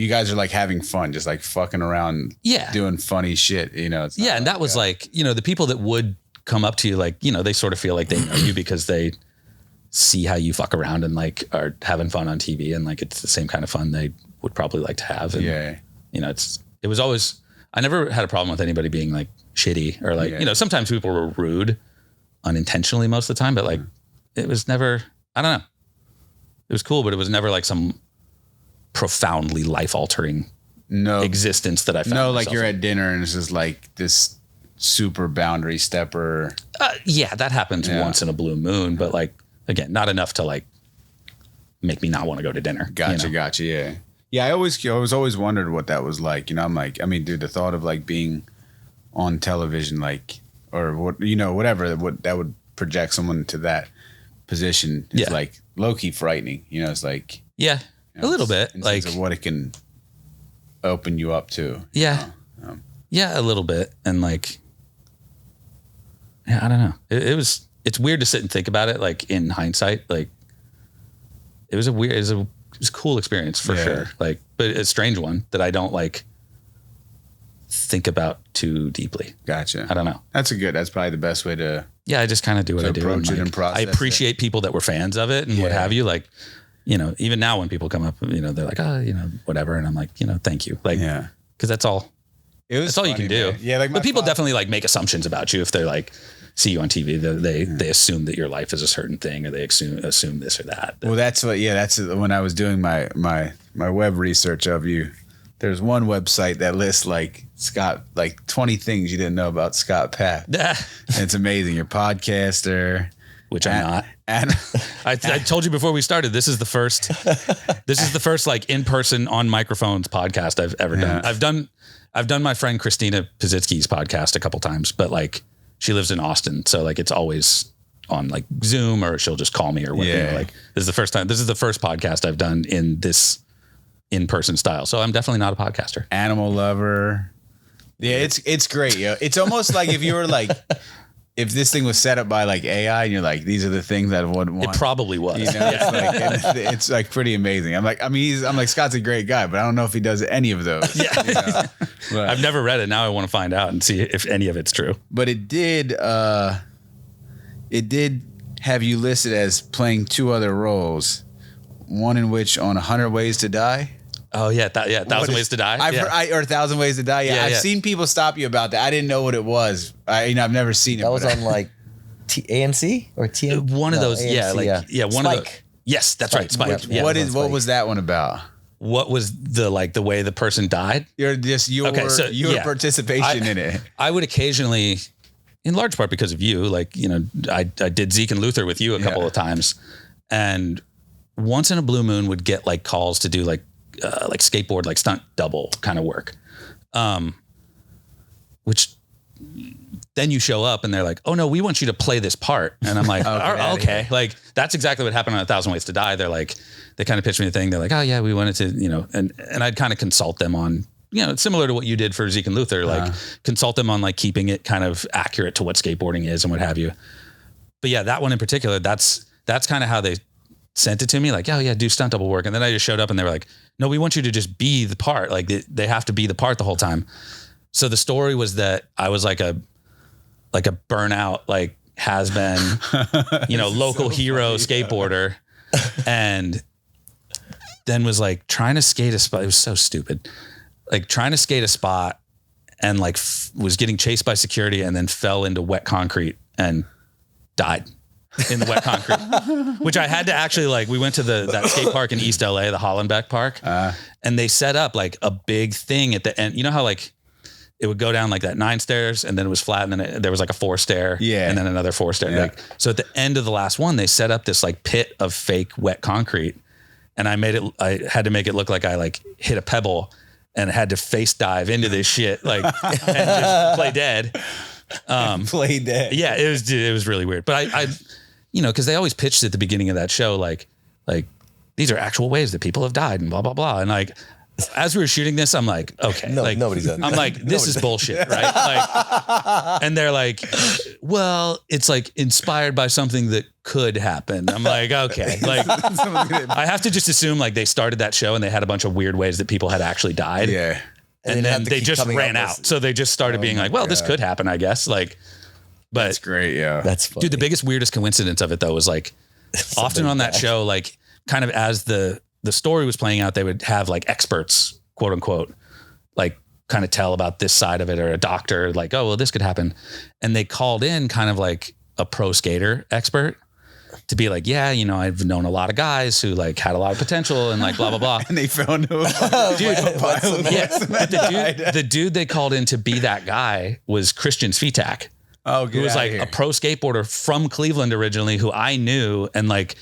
guys are like having fun, just like fucking around, doing funny shit, It's
and that was like, the people that would come up to you, like, they sort of feel like they know you because they see how you fuck around and like are having fun on TV, and like it's the same kind of fun they would probably like to have. And, it was always, I never had a problem with anybody being like shitty or like, sometimes people were rude unintentionally most of the time, but like it was never, I don't know. It was cool, but it was never like some profoundly life-altering existence that I found.
No, like you're at dinner and it's just like this super boundary stepper.
That happens once in a blue moon, but like, again, not enough to like make me not want to go to dinner.
Gotcha. Yeah. Yeah. I was always wondered what that was like. I'm like, I mean, dude, the thought of like being on television, like, or what, whatever that would project someone to that position is like low-key frightening. It's like,
a little bit
in
like
sense of what it can opened you up to.
Yeah. Yeah, a little bit. And like, yeah, I don't know. It's weird to sit and think about it. Like in hindsight, like it was a cool experience for sure. Like, but a strange one that I don't like think about too deeply.
Gotcha.
I don't know.
That's probably the best way to.
Yeah, I just kind of do what I do.
Approach it and process
I appreciate people that were fans of it and what have you. Like, you know, even now when people come up, you know, they're like, oh, you know, whatever. And I'm like, you know, thank you. Like, because that's all. That's all you can do.
Man. Yeah, like
but people definitely like make assumptions about you if they're like see you on TV. They assume that your life is a certain thing, or they assume this or that.
Well, that's when I was doing my web research of you. There's one website that lists like 20 things you didn't know about Scott Pfaff. It's amazing. You're a podcaster,
which I'm not. And I told you before we started, this is the first like in-person on microphones podcast I've ever done. I've done my friend Christina Pazitsky's podcast a couple times, but like she lives in Austin. So like it's always on like Zoom, or she'll just call me or whatever.
Yeah.
Like this is the first podcast I've done in this in-person style. So I'm definitely not a podcaster.
Animal lover. Yeah, it's great. Yo. It's almost like if you were like, if this thing was set up by like AI and you're like, these are the things that I would want.
It probably was.
You know, it's like pretty amazing. I'm like, Scott's a great guy, but I don't know if he does any of those.
Yeah.
You know? But,
I've never read it. Now I want to find out and see if any of it's true.
But it did have you listed as playing two other roles, one in which on 100 Ways to Die.
Oh yeah, 1,000 Ways to Die.
Or 1,000 Ways to Die. Yeah, I've
yeah.
seen people stop you about that. I didn't know what it was. I've never seen it.
That was on like AMC or TM.
One of those.
AMC,
one
Spike.
of those. Yes, that's right. Spike.
Yeah.
What was that one about?
What was the way the person died?
Your participation in it.
I would occasionally, in large part because of you, like, you know, I did Zeke and Luther with you a couple of times, and once in a blue moon would get like calls to do like skateboard, like stunt double kind of work. Which then you show up and they're like, oh no, we want you to play this part. And I'm like, okay. Like that's exactly what happened on 1,000 Ways to Die. They're like, they kind of pitched me the thing. They're like, oh yeah, we wanted to, you know, and I'd kind of consult them on, you know, it's similar to what you did for Zeke and Luther, like consult them on like keeping it kind of accurate to what skateboarding is and what have you. But yeah, that one in particular, that's kind of how they sent it to me. Like, oh yeah, do stunt double work. And then I just showed up and they were like, no, we want you to just be the part. Like they have to be the part the whole time. So the story was that I was like a burnout, like has been, you know, local hero skateboarder. And then was like trying to skate a spot. It was so stupid. Like trying to skate a spot and like was getting chased by security and then fell into wet concrete and died in the wet concrete, which I had to actually like, we went to that skate park in East LA, the Hollenbeck Park. And they set up like a big thing at the end. You know how like it would go down like that 9 stairs and then it was flat and then there was like a 4 stair and then another 4 stair.
Yeah.
Like, so at the end of the last one, they set up this like pit of fake wet concrete. And I had to make it look like I like hit a pebble and had to face dive into this shit, like, and just play dead.
Play dead.
Yeah, it was really weird. But I you know, cause they always pitched at the beginning of that show, like these are actual ways that people have died and blah, blah, blah. And like, as we were shooting this, I'm like, okay,
No,
like
nobody's done.
I'm like, this is bullshit, right? Like, and they're like, well, it's like inspired by something that could happen. I'm like, okay, like I have to just assume like they started that show and they had a bunch of weird ways that people had actually died.
Yeah.
And then they just ran out. So they just started being like, well, this could happen, I guess. Like, but
That's great. Yeah.
That's funny.
dude, the biggest, weirdest coincidence of it though was like often on that show, like kind of as the story was playing out, they would have like experts, quote unquote, like kind of tell about this side of it, or a doctor like, oh, well, this could happen. And they called in kind of like a pro skater expert to be like, yeah, you know, I've known a lot of guys who like had a lot of potential and like blah, blah, blah.
And they found
Dude, but the dude they called in to be that guy was Christian Svitak.
Oh,
who was like a pro skateboarder from Cleveland originally, who I knew, and like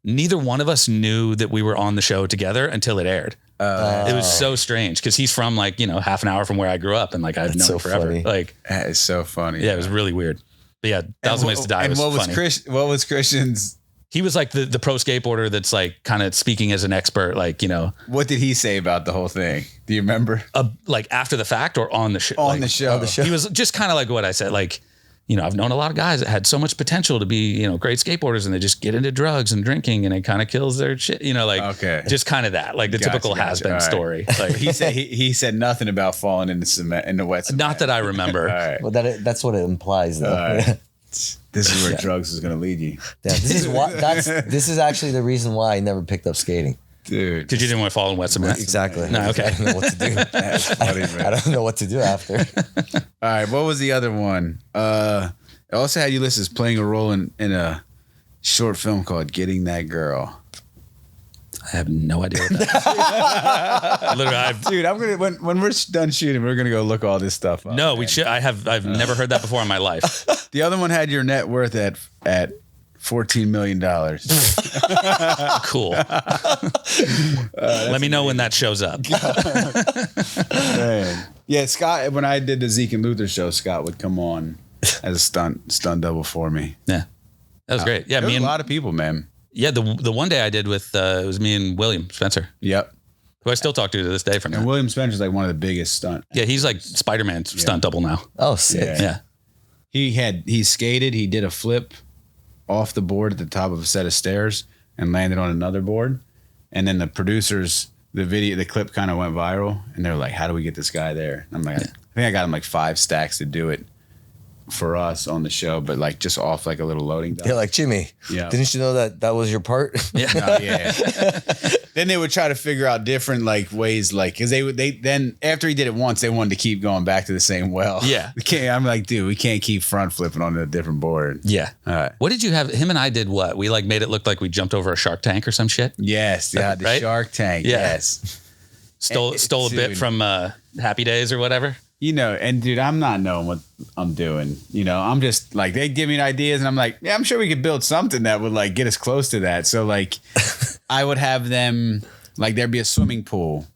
neither one of us knew that we were on the show together until it aired. It was so strange because he's from like, you know, half an hour from where I grew up, and like I've known him forever.
Funny.
Like
that is so funny.
Yeah, it was really weird. But yeah, 1,000 Ways to Die was funny.
What was Christian's?
He was like the pro skateboarder that's like kind of speaking as an expert, like, you know.
What did he say about the whole thing? Do you remember?
Like after the fact or on the show?
On the show.
He was just kind of like what I said, like, you know, I've known a lot of guys that had so much potential to be, you know, great skateboarders and they just get into drugs and drinking and it kind of kills their shit, you know, like just kind of that, like the typical has-been story. Like
he said nothing about falling in the cement, in the wet cement.
Not that I remember.
All right.
Well, that's what it implies, though.
Right. This is where drugs is going to lead you.
Yeah, this is actually the reason why I never picked up skating.
Dude.
Because you didn't want to fall in wet cement.
Exactly.
No, okay.
I don't know what to do.
That's funny, man.
I don't know what to do after.
All right. What was the other one? It also had Ulysses playing a role in a short film called Getting That Girl.
I have no idea what that is. Literally,
Dude, I'm gonna when we're done shooting, we're gonna go look all this stuff up.
no,
man.
we should. I've never heard that before in my life.
The other one had your net worth at $14 million.
Cool. Let me know when that shows up.
Man. Yeah, Scott. When I did the Zeke and Luther show, Scott would come on as a stunt double for me.
Yeah, that was great. Yeah,
There was
me and
a lot of people, man.
yeah, the one day I did with it was me and William Spencer,
Yep.
who I still talk to this day from
And
that.
William Spencer's like one of the biggest stunt.
Yeah, he's like Spider-Man stunt double now.
Oh, sick.
Yeah.
Yeah.
He skated. He did a flip off the board at the top of a set of stairs and landed on another board. And then the producers, the clip kind of went viral, and they were like, "How do we get this guy there?" I'm like, I think I got him like 5 stacks to do it for us on the show, but like just off like a little loading dock.
They're like, Jimmy, didn't you know that was your part?
Yeah.
Oh, yeah. Then they would try to figure out different like ways, like because they then after he did it once, they wanted to keep going back to the same well.
Yeah.
I'm like, dude, we can't keep front flipping on a different board.
Yeah.
All right.
What did you have? Him and I did what? We like made it look like we jumped over a shark tank or some shit.
Yes, yeah, the
Right?
Shark Tank.
Yeah.
Yes.
Stole a bit
Dude.
from Happy Days or whatever.
You know, and dude, I'm not knowing what I'm doing. You know, I'm just like, they give me ideas and I'm like, yeah, I'm sure we could build something that would like get us close to that. So like I would have them, like there'd be a swimming pool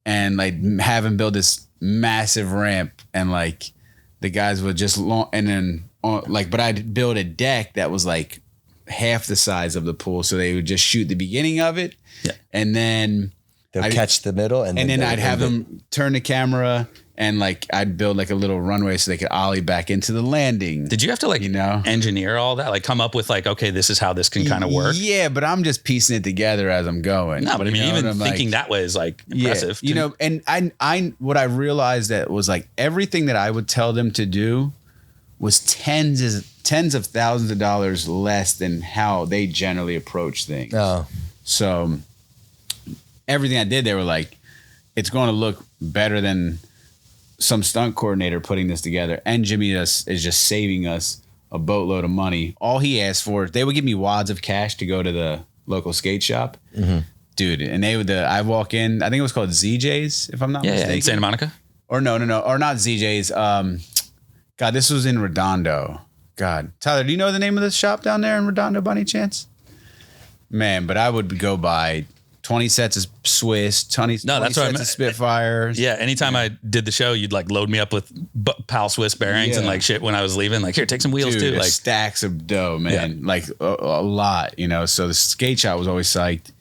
and like have them build this massive ramp and like the guys would just and then but I'd build a deck that was like half the size of the pool. So they would just shoot the beginning of it.
Yeah.
And then
They'll catch the middle, and
then I'd have them turn the camera, and like I'd build like a little runway so they could ollie back into the landing.
Did you have to like engineer all that? Like come up with like, okay, this is how this can kind of work?
Yeah, but I'm just piecing it together as I'm going.
No, but I mean, even thinking that way is like impressive.
Yeah, you know, and I what I realized that was like everything that I would tell them to do was tens of thousands of dollars less than how they generally approach things.
Oh.
So everything I did, they were like, it's going to look better than some stunt coordinator putting this together. And Jimmy is just saving us a boatload of money. All he asked for, they would give me wads of cash to go to the local skate shop. Mm-hmm. Dude, and they would, I walk in, I think it was called ZJ's, if I'm not mistaken.
Yeah, in Santa Monica?
Or no, or not ZJ's. God, this was in Redondo. God. Tyler, do you know the name of the shop down there in Redondo by any chance? Man, but I would go buy 20 sets of Swiss, 20
that's
sets of Spitfires.
Yeah, anytime I did the show, you'd like load me up with Pal Swiss bearings and like shit when I was leaving. Like, here, take some wheels too. Like
stacks of dough, man. Like a lot, you know. So the skate shop was always psyched.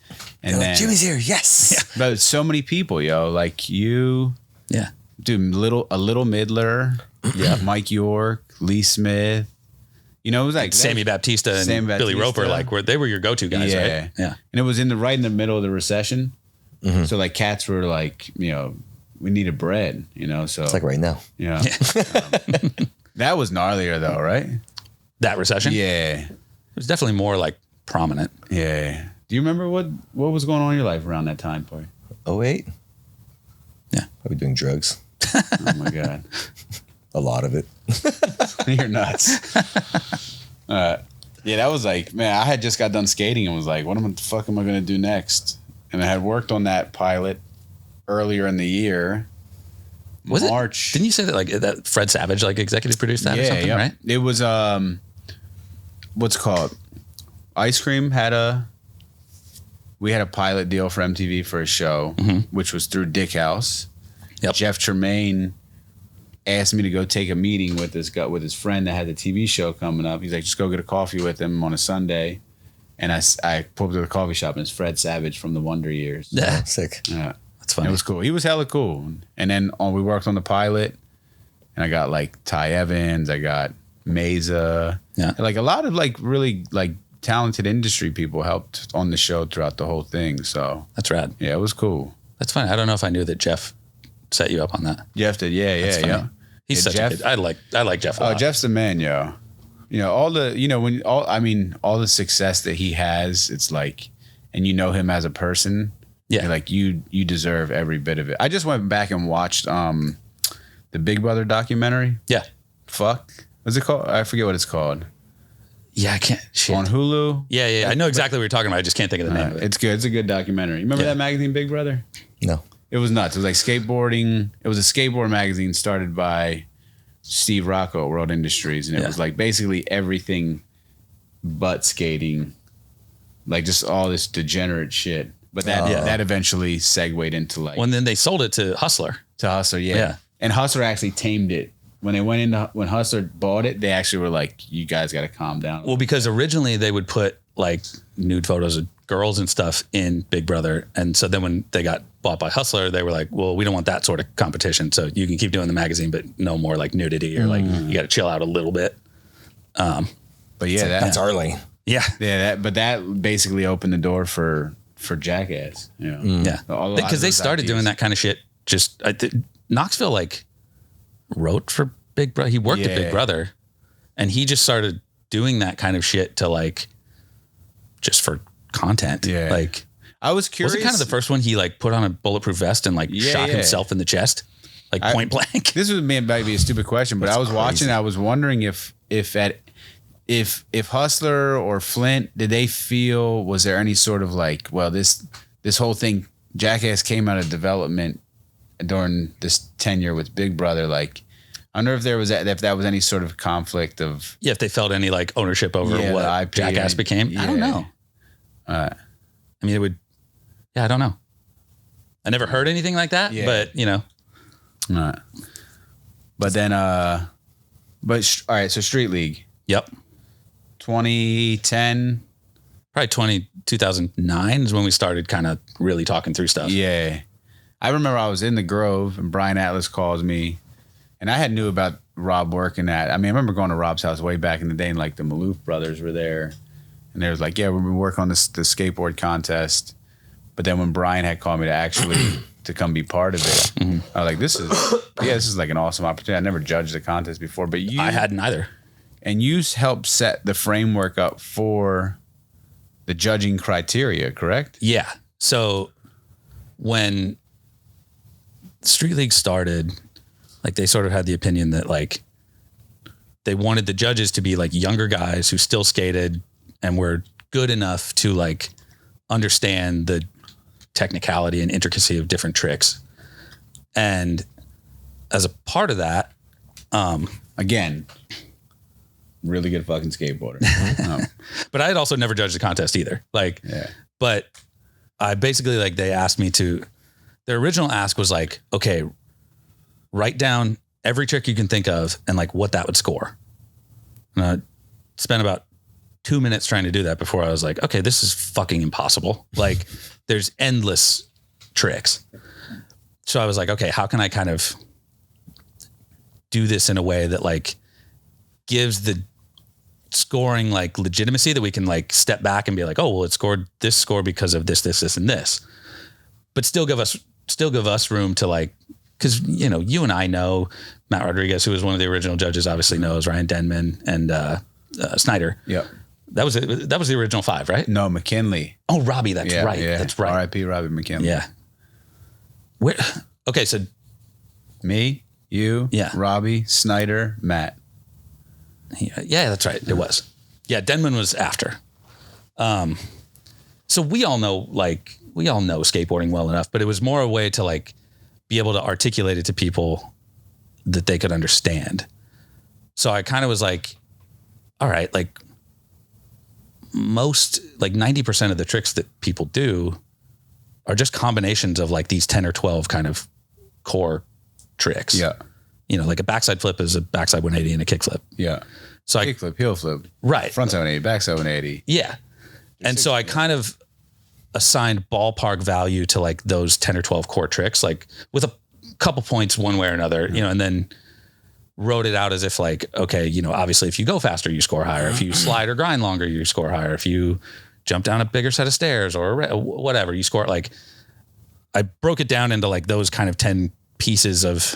And then
Jimmy's here, yes.
But so many people, yo, like you.
Yeah.
Dude, a little Midler. Yeah. Mike York, Lee Smith. You know, it was like
Sammy Baptista and Billy Roper, like they were your go-to guys, right? Yeah.
And it was right in the middle of the recession. Mm-hmm. So like cats were like, you know, we needed bread, you know, so.
It's like right now.
Yeah. That was gnarlier though, right?
That recession?
Yeah.
It was definitely more like prominent.
Yeah. Do you remember what was going on in your life around that time, boy?
08?
Yeah.
Probably doing drugs.
Oh my God.
A lot of it.
You're nuts. Yeah, that was like, man, I had just got done skating and was like, what the fuck am I going to do next? And I had worked on that pilot earlier in the year.
Was
March.
Didn't you say that like that Fred Savage like executive produced that or something, right?
It was, what's it called? Ice Cream we had a pilot deal for MTV for a show, which was through Dick House.
Yep.
Jeff Tremaine asked me to go take a meeting with this guy, with his friend that had the TV show coming up. He's like, just go get a coffee with him on a Sunday And I pulled up to the coffee shop, and it's Fred Savage from the Wonder Years.
Yeah.
Sick.
Yeah.
That's funny.
It was cool. He was hella cool. And then we worked on the pilot, and I got like Ty Evans, I got Mesa.
Yeah.
Like a lot of like really like talented industry people helped on the show throughout the whole thing. So
That's rad.
yeah, it was cool.
That's funny. I don't know if I knew that Jeff set you up on that.
Jeff did, yeah.
He's
Yeah,
such
Jeff-
a good. I like Jeff a lot.
Jeff's the man, yo. You know, all the success that he has, it's like, and you know him as a person.
Yeah.
Like you deserve every bit of it. I just went back and watched the Big Brother documentary.
Yeah.
Fuck. What's it called? I forget what it's called.
Yeah, I can't. Shit.
On Hulu.
Yeah. I know exactly what you're talking about. I just can't think of the name of it.
It's good. It's a good documentary. Remember that magazine, Big Brother?
No.
It was nuts. It was like skateboarding. It was a skateboard magazine started by Steve Rocco, World Industries, and it was like basically everything but skating, like just all this degenerate shit. But that eventually segued into like
Well, and then they sold it to Hustler.
to Hustler,
Yeah.
And Hustler actually tamed it. When they went into when Hustler bought it, they actually were like, "You guys got to calm down."
Well, because originally they would put like nude photos of girls and stuff in Big Brother. And so then when they got bought by Hustler, they were like, well, we don't want that sort of competition. So you can keep doing the magazine, but no more like nudity or like you got to chill out a little bit.
But yeah,
That's our lane.
Yeah.
but that basically opened the door for Jackass. You know?
Yeah.
A lot of
Because they
those
started doing
ideas.
that kind of shit. Just Knoxville like wrote for Big Brother. He worked at Big Brother and he just started doing that kind of shit to like, just for content.
Yeah.
Like,
I was curious.
was it kind of the first one he like put on a bulletproof vest and like shot himself in the chest, like point blank?
This was might be a stupid question, but I was watching. I was wondering if Hustler or Flint, did they feel, was there any sort of like, well, this whole thing, Jackass came out of development during this tenure with Big Brother. Like, I wonder if that was any sort of conflict of
Yeah, if they felt any like ownership over
the
what
IP
Jackass became. I don't know. I mean, it would. Yeah, I don't know. I never heard anything like that, but you know.
But then, all right. So Street League,
Yep.
2010.
Probably 2009 is when we started kind of really talking through stuff.
Yeah. I remember I was in the Grove and Brian Atlas calls me and I had knew about Rob working at, I remember going to Rob's house way back in the day and like the Maloof brothers were there and they was like, yeah, we've been working on the skateboard contest. But then when Brian had called me to actually to come be part of it, I was like, this is like an awesome opportunity. I never judged the contest before, but
I hadn't either.
And you helped set the framework up for the judging criteria, correct?
Yeah. So when Street League started, like they sort of had the opinion that like they wanted the judges to be like younger guys who still skated and were good enough to like understand the technicality and intricacy of different tricks. And as a part of that,
Again, really good fucking skateboarder.
but I had also never judged the contest either. Like, but I basically like, they asked me to, their original ask was like, okay, write down every trick you can think of and like what that would score. And I spent about 2 minutes trying to do that before I was like, okay, this is fucking impossible. Like there's endless tricks. So I was like, okay, how can I kind of do this in a way that like gives the scoring like legitimacy that we can like step back and be like, oh, well, it scored this score because of this, and this, but still give us room to like, cause you know, you and I know Matt Rodriguez, who was one of the original judges, obviously knows Ryan Denman and Snyder.
Yep.
That was the original 5, right?
No, McKinley.
Oh, Robbie. That's right.
Yeah.
That's right.
R.I.P. Robbie McKinley.
Yeah. Okay. So
me, you, Robbie, Snyder, Matt.
Yeah, that's right. It was. Yeah. Denman was after. So we all know skateboarding well enough, but it was more a way to like be able to articulate it to people that they could understand. So I kind of was like, all right, like most, like 90% of the tricks that people do are just combinations of like these 10 or 12 kind of core tricks.
Yeah.
You know, like a backside flip is a backside 180 and a kick flip.
Yeah.
So
Kick flip, heel flip.
Right.
Front 780, back 780.
Yeah. And so I kind of assigned ballpark value to like those 10 or 12 core tricks, like with a couple points one way or another, you know, and then wrote it out as if like, okay, you know, obviously if you go faster, you score higher. If you slide or grind longer, you score higher. If you jump down a bigger set of stairs or whatever, you score. Like I broke it down into like those kind of 10 pieces of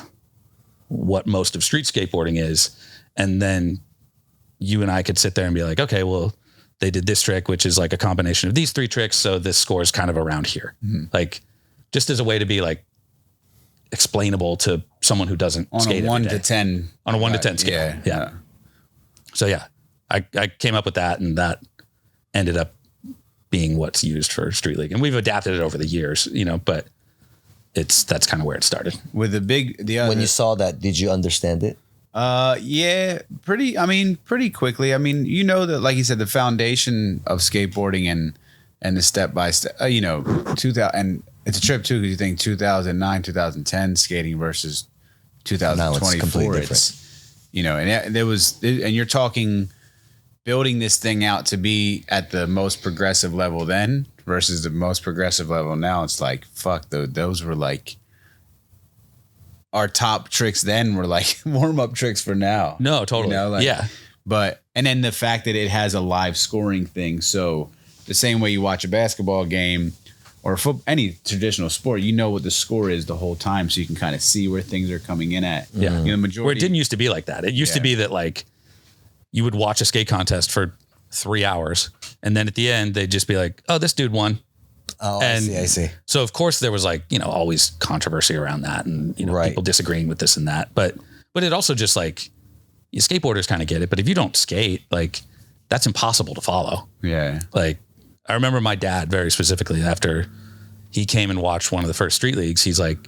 what most of street skateboarding is. And then you and I could sit there and be like, okay, well, they did this trick, which is like a combination of these 3 tricks. So this score is kind of around here. Like just as a way to be like explainable to someone who doesn't
on
skate
a 1
every day.
to 10
On a 1 to 10 scale. Yeah. So yeah, I came up with that, and that ended up being what's used for Street League. And we've adapted it over the years, you know, but that's kind of where it started.
With the other,
When you saw that, did you understand it?
yeah, pretty quickly. I mean, you know, that, like you said, the foundation of skateboarding and the step by step, you know, 2000, and it's a trip too, because you think 2009, 2010 skating versus 2024. It's, you know, and and you're talking building this thing out to be at the most progressive level then versus the most progressive level now. It's like, fuck, those were like, our top tricks then were like warm up tricks for now.
No, totally.
You know, like,
yeah.
But, and then the fact that it has a live scoring thing. So the same way you watch a basketball game or any traditional sport, you know what the score is the whole time. So you can kind of see where things are coming in at.
Yeah.
You know, the majority.
Where it didn't used to be like that. It used to be that like you would watch a skate contest for 3 hours, and then at the end they'd just be like, oh, this dude won.
Oh,
And
I see.
So of course there was like, you know, always controversy around that, and you know,
Right.
people disagreeing with this and that. But it also just like, you skateboarders kind of get it, but if you don't skate, like that's impossible to follow.
Yeah.
Like I remember my dad very specifically, after he came and watched one of the first Street Leagues, he's like,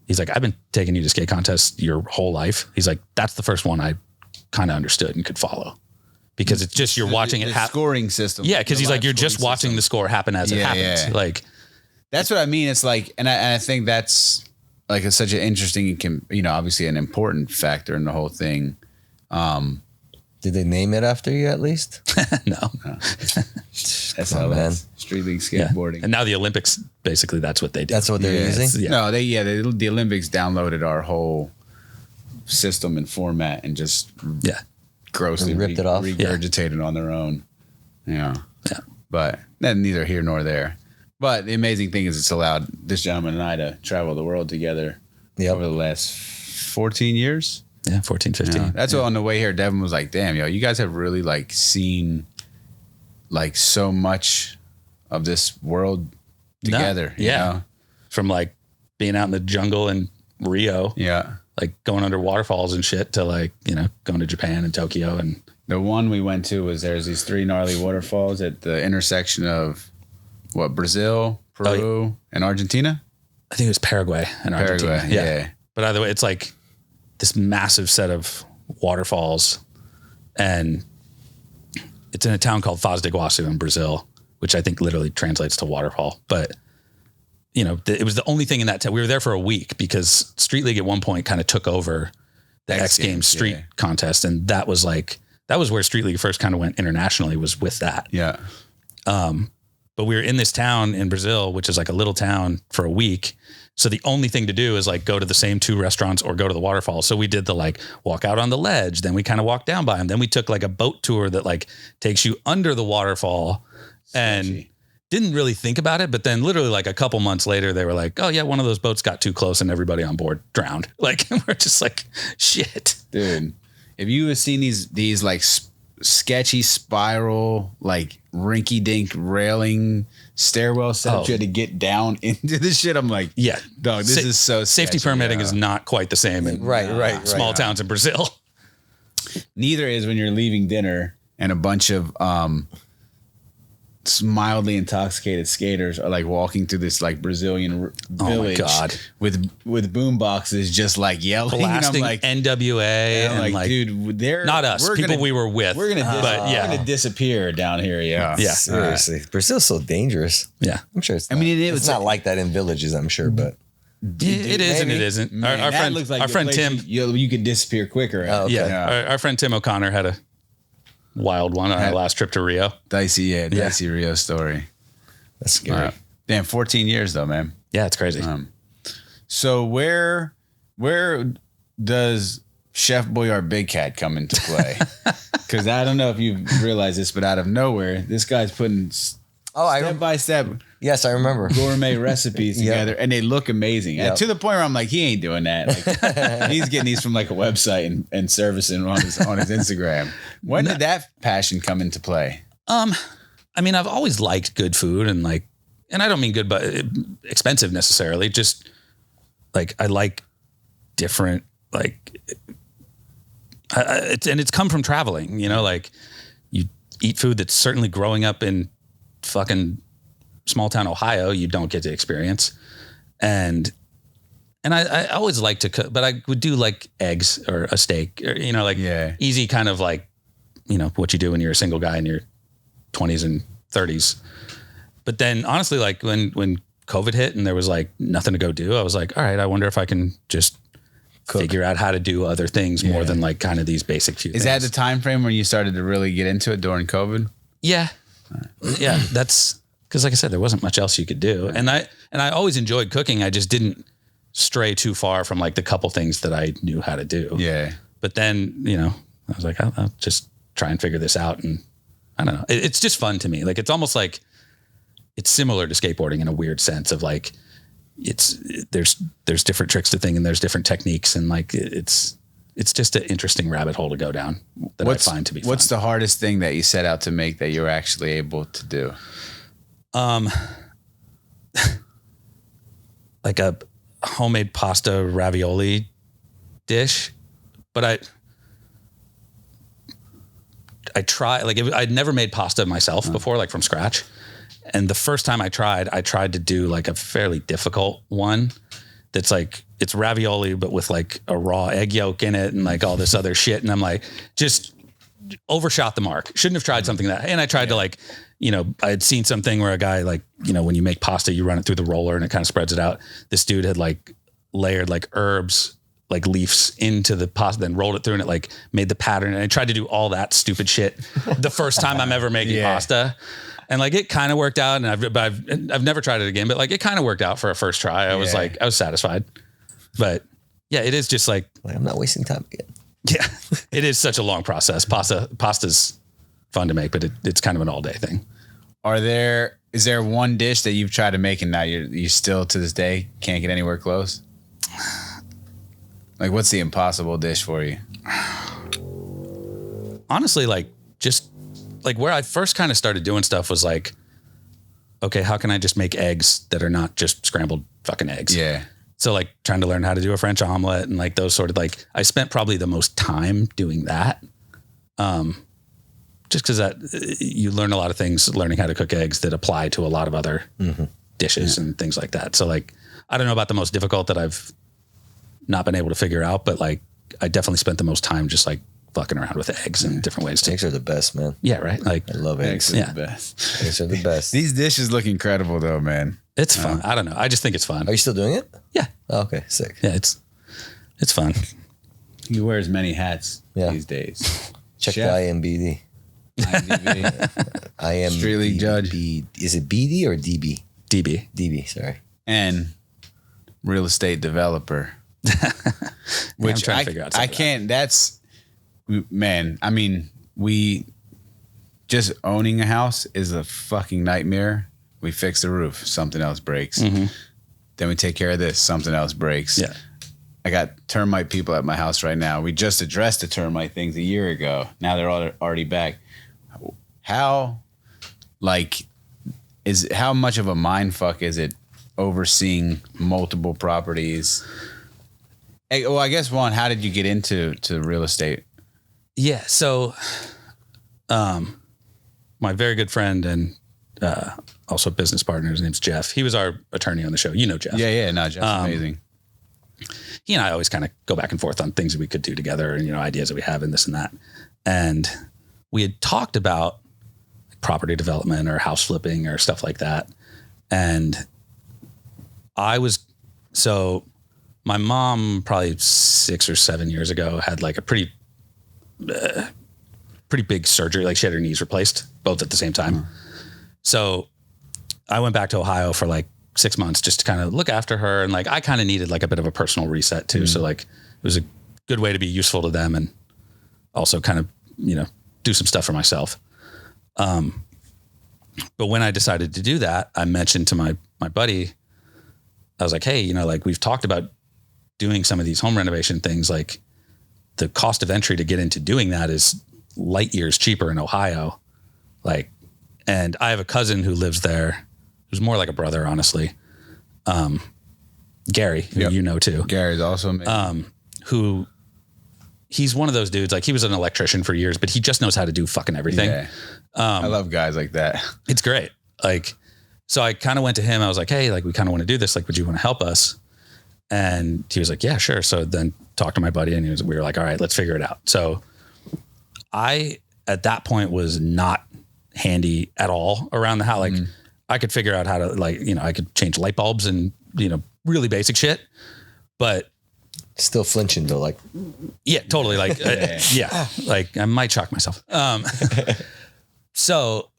I've been taking you to skate contests your whole life. He's like, that's the first one I kind of understood and could follow, because it's just, you're watching it happen.
Scoring system.
Yeah. Cause
The
he's like,
live
you're just
scoring
watching
system.
the score happen as it happens.
Yeah.
Like,
That's what I mean. It's like, and I think that's like such an interesting, you know, obviously an important factor in the whole thing.
Did they name it after you at least?
no.
That's
Come
how
on, man.
that's Street League
Yeah.
skateboarding.
And now the Olympics, basically that's what they do.
That's what they're
Yeah,
using?
Yeah.
No, the Olympics downloaded our whole system and format and just
Yeah.
grossly
And ripped it off?
regurgitated on their own. Yeah.
Yeah.
But then neither here nor there. But the amazing thing is it's allowed this gentleman and I to travel the world together over the last 14 years.
Yeah. 14, 15.
Yeah. That's what on the way here, Devin was like, damn, yo, you guys have really like seen like so much of this world together.
Yeah.
You know?
From like being out in the jungle in Rio,
Yeah.
like going under waterfalls and shit, to like, you know, going to Japan and Tokyo. And
The one we went to was there's these 3 gnarly waterfalls at the intersection of Brazil, Peru, and Argentina?
I think it was Paraguay and Argentina.
Paraguay, yeah.
But either way, it's like this massive set of waterfalls, and it's in a town called Foz do Iguaçu in Brazil, which I think literally translates to waterfall. But, you know, it was the only thing in that town. We were there for a week because Street League at one point kind of took over the X Games street contest. And that was where Street League first kind of went internationally, was with that.
Yeah.
But we were in this town in Brazil, which is like a little town, for a week. So the only thing to do is like go to the same 2 restaurants or go to the waterfall. So we did the like walk out on the ledge. Then we kind of walked down by them. Then we took like a boat tour that like takes you under the waterfall, and didn't really think about it. But then literally like a couple months later, they were like, oh yeah, one of those boats got too close and everybody on board drowned. Like, we're just like, shit.
Dude, if you have seen these like sketchy spiral, like rinky dink railing stairwell setup, you had to get down into this shit. I'm like,
Yeah.
dog, this is so
Safety
sketchy,
permitting
yeah.
is not quite the same in
Right.
small towns in Brazil.
Neither is when you're leaving dinner and a bunch of mildly intoxicated skaters are like walking through this like Brazilian village with boom boxes just like yelling.
Blasting
and I'm like,
NWA and like,
dude, they're
not us, people we were with.
We're gonna
we're
gonna disappear down here. Yeah.
Yeah.
Seriously. Brazil's so dangerous.
Yeah.
I'm sure it's
I mean,
it's not like that in villages, I'm sure, but
It is and it isn't.
Man,
Our
that
friend,
looks like
our
the
friend
place
Tim.
you could disappear quicker.
Oh, okay.
Yeah. Our friend Tim O'Connor had wild one on our last trip to Rio.
Dicey Rio story.
That's scary.
Damn, 14 years though, man.
Yeah, it's crazy.
So where does Chef Boyardee Big Cat come into play? Because I don't know if you realize this, but out of nowhere, this guy's putting step by step.
Yes, I remember
Gourmet recipes together, and they look amazing. And to the point where I'm like, he ain't doing that. Like, he's getting these from like a website and servicing on his Instagram. When did that passion come into play?
I mean, I've always liked good food and I don't mean good, but expensive necessarily. Just like I like different it's come from traveling. You know, like you eat food that's certainly growing up in fucking small town Ohio, you don't get to experience. And I always like to cook, but I would do like eggs or a steak or, you know, like easy kind of like, you know, what you do when you're a single guy in your 20s and 30s. But then honestly, like when COVID hit and there was like nothing to go do, I was like, all right, I wonder if I can just figure out how to do other things more than like kind of these basic few things.
Is that the time frame when you started to really get into it during COVID?
Yeah. Yeah. That's because like I said, there wasn't much else you could do. And I always enjoyed cooking. I just didn't stray too far from like the couple things that I knew how to do.
Yeah.
But then, you know, I was like, I'll just try and figure this out. And I don't know. It's just fun to me. Like, it's almost like it's similar to skateboarding in a weird sense of like, there's different tricks to thing and there's different techniques. And like, it's just an interesting rabbit hole to go down that I find to be fun.
What's the hardest thing that you set out to make that you were actually able to do?
Like a homemade pasta ravioli dish, but I try like I'd never made pasta myself before, like from scratch. And the first time I tried to do like a fairly difficult one that's like, it's ravioli, but with like a raw egg yolk in it and like all this other shit. And I'm like, just overshot the mark. Shouldn't have tried something and I tried to like, you know, I had seen something where a guy like, you know, when you make pasta, you run it through the roller and it kind of spreads it out. This dude had like layered like herbs, like leaves into the pasta, then rolled it through and it like made the pattern. And I tried to do all that stupid shit the first time I'm ever making pasta. And like, it kind of worked out and I've never tried it again, but like, it kind of worked out for a first try. I was satisfied, but yeah, it is just like
I'm not wasting time again.
Yeah. It is such a long process. Pasta's fun to make, but it's kind of an all day thing.
Is there one dish that you've tried to make and now you still to this day can't get anywhere close? Like, what's the impossible dish for you?
Honestly, like just like where I first kind of started doing stuff was like, okay, how can I just make eggs that are not just scrambled fucking eggs? Yeah. So like trying to learn how to do a French omelet and like those sort of like, I spent probably the most time doing that. Just because that you learn a lot of things learning how to cook eggs that apply to a lot of other dishes and things like that. So like, I don't know about the most difficult that I've not been able to figure out, but like I definitely spent the most time just like fucking around with eggs in different ways.
Eggs are the best, man.
Yeah, right. Like
I love eggs.
Eggs are the best.
Eggs are the best.
These dishes look incredible though, man.
It's fun. I don't know. I just think it's fun.
Are you still doing it?
Yeah.
Oh, okay. Sick.
Yeah, it's fun.
He wears many hats these days.
Check
Chef.
the IMBD.
IMDb.
I am
Street League Judge.
Is it BD or DB?
DB.
DB, sorry.
And real estate developer. Which
I'm trying to figure out
I can't, that's, man, I mean, we just owning a house is a fucking nightmare. We fix the roof, something else breaks. Then we take care of this, something else breaks.
Yeah.
I got termite people at my house right now. We just addressed the termite things a year ago. Now they're already back. How much of a mind fuck is it overseeing multiple properties? Hey, well, I guess one, how did you get into real estate?
Yeah. So, my very good friend and also business partner, his name's Jeff. He was our attorney on the show. You know Jeff.
Yeah. No, Jeff's amazing.
He and I always kind of go back and forth on things that we could do together and, you know, ideas that we have and this and that. And we had talked about property development or house flipping or stuff like that. And my mom probably 6 or 7 years ago had like a pretty pretty big surgery. Like she had her knees replaced both at the same time. So I went back to Ohio for like 6 months just to kind of look after her. And like, I kind of needed like a bit of a personal reset too. So like, it was a good way to be useful to them and also kind of, do some stuff for myself. But when I decided to do that, I mentioned to my buddy, I was like, hey, like we've talked about doing some of these home renovation things. Like the cost of entry to get into doing that is light years cheaper in Ohio. Like, and I have a cousin who lives there, who's more like a brother, honestly. Gary, who you know too.
Gary's also amazing.
Who he's one of those dudes, like he was an electrician for years, but he just knows how to do fucking everything.
Yeah. I love guys like that.
It's great. Like, so I kind of went to him. I was like, hey, like we kind of want to do this. Like, would you want to help us? And he was like, yeah, sure. So then talked to my buddy and we were like, all right, let's figure it out. So I, at that point was not handy at all around the house. Like I could figure out how to like, I could change light bulbs and, really basic shit, but
still flinching though. Like,
yeah, totally. Like, like I might shock myself. So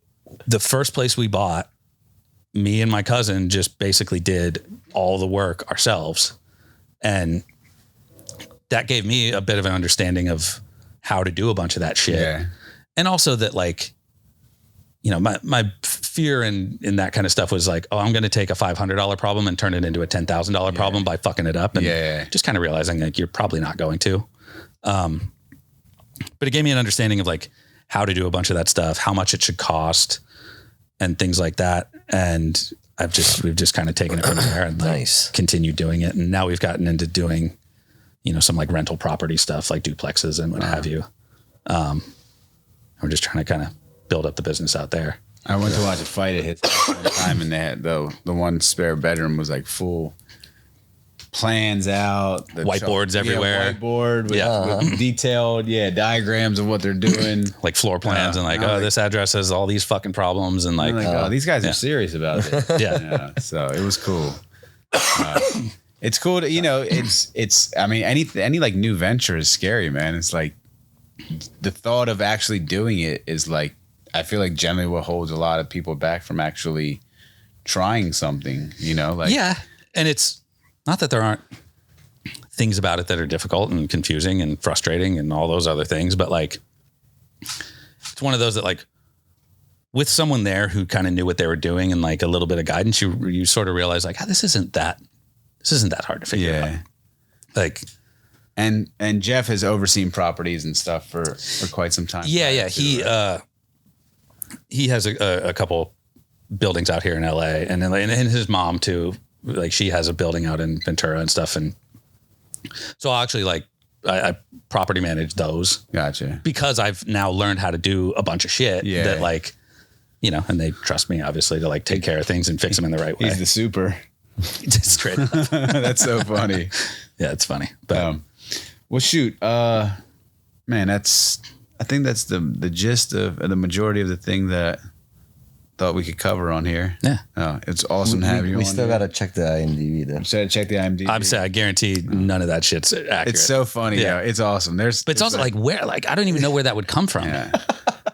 the first place we bought, me and my cousin just basically did all the work ourselves. And that gave me a bit of an understanding of how to do a bunch of that shit.
Yeah.
And also that like, my fear in that kind of stuff was like, oh, I'm going to take a $500 problem and turn it into a $10,000 problem by fucking it up. And just kind of realizing like, you're probably not going to, but it gave me an understanding of like how to do a bunch of that stuff, how much it should cost and things like that. And we've just kind of taken it from there and like continued doing it. And now we've gotten into doing, some like rental property stuff, like duplexes and what have you. We're just trying to kind of build up the business out there.
I went to watch a fight at his house one time, and they had the one spare bedroom was like full plans out, the
whiteboards everywhere,
whiteboard with detailed diagrams of what they're doing,
like floor plans, and like, this address has all these fucking problems, and like,
these guys are serious about it. So it was cool. It's cool to it's I mean any like new venture is scary, man. It's like the thought of actually doing it is like, I feel like generally what holds a lot of people back from actually trying something, like. Yeah.
And it's not that there aren't things about it that are difficult and confusing and frustrating and all those other things, but like, it's one of those that like with someone there who kind of knew what they were doing and like a little bit of guidance, you sort of realize like, this isn't that hard to figure out. Like,
and Jeff has overseen properties and stuff for quite some time.
Yeah. He has a couple buildings out here in LA and his mom too. Like she has a building out in Ventura and stuff. And so I'll actually like, I property manage those.
Gotcha.
Because I've now learned how to do a bunch of shit that like, and they trust me obviously to like take care of things and fix them in the right way.
He's the super.
It's great.
That's so funny.
Yeah, it's funny. But
well, shoot, man, I think that's the gist of the majority of the thing that thought we could cover on here.
Yeah.
It's awesome to have you on.
We still got to check the IMDb though.
So check the IMDb.
I'm saying I guarantee none of that shit's accurate.
It's so funny. Yeah. It's awesome. But
it's also like where, like, I don't even know where that would come from.
Yeah.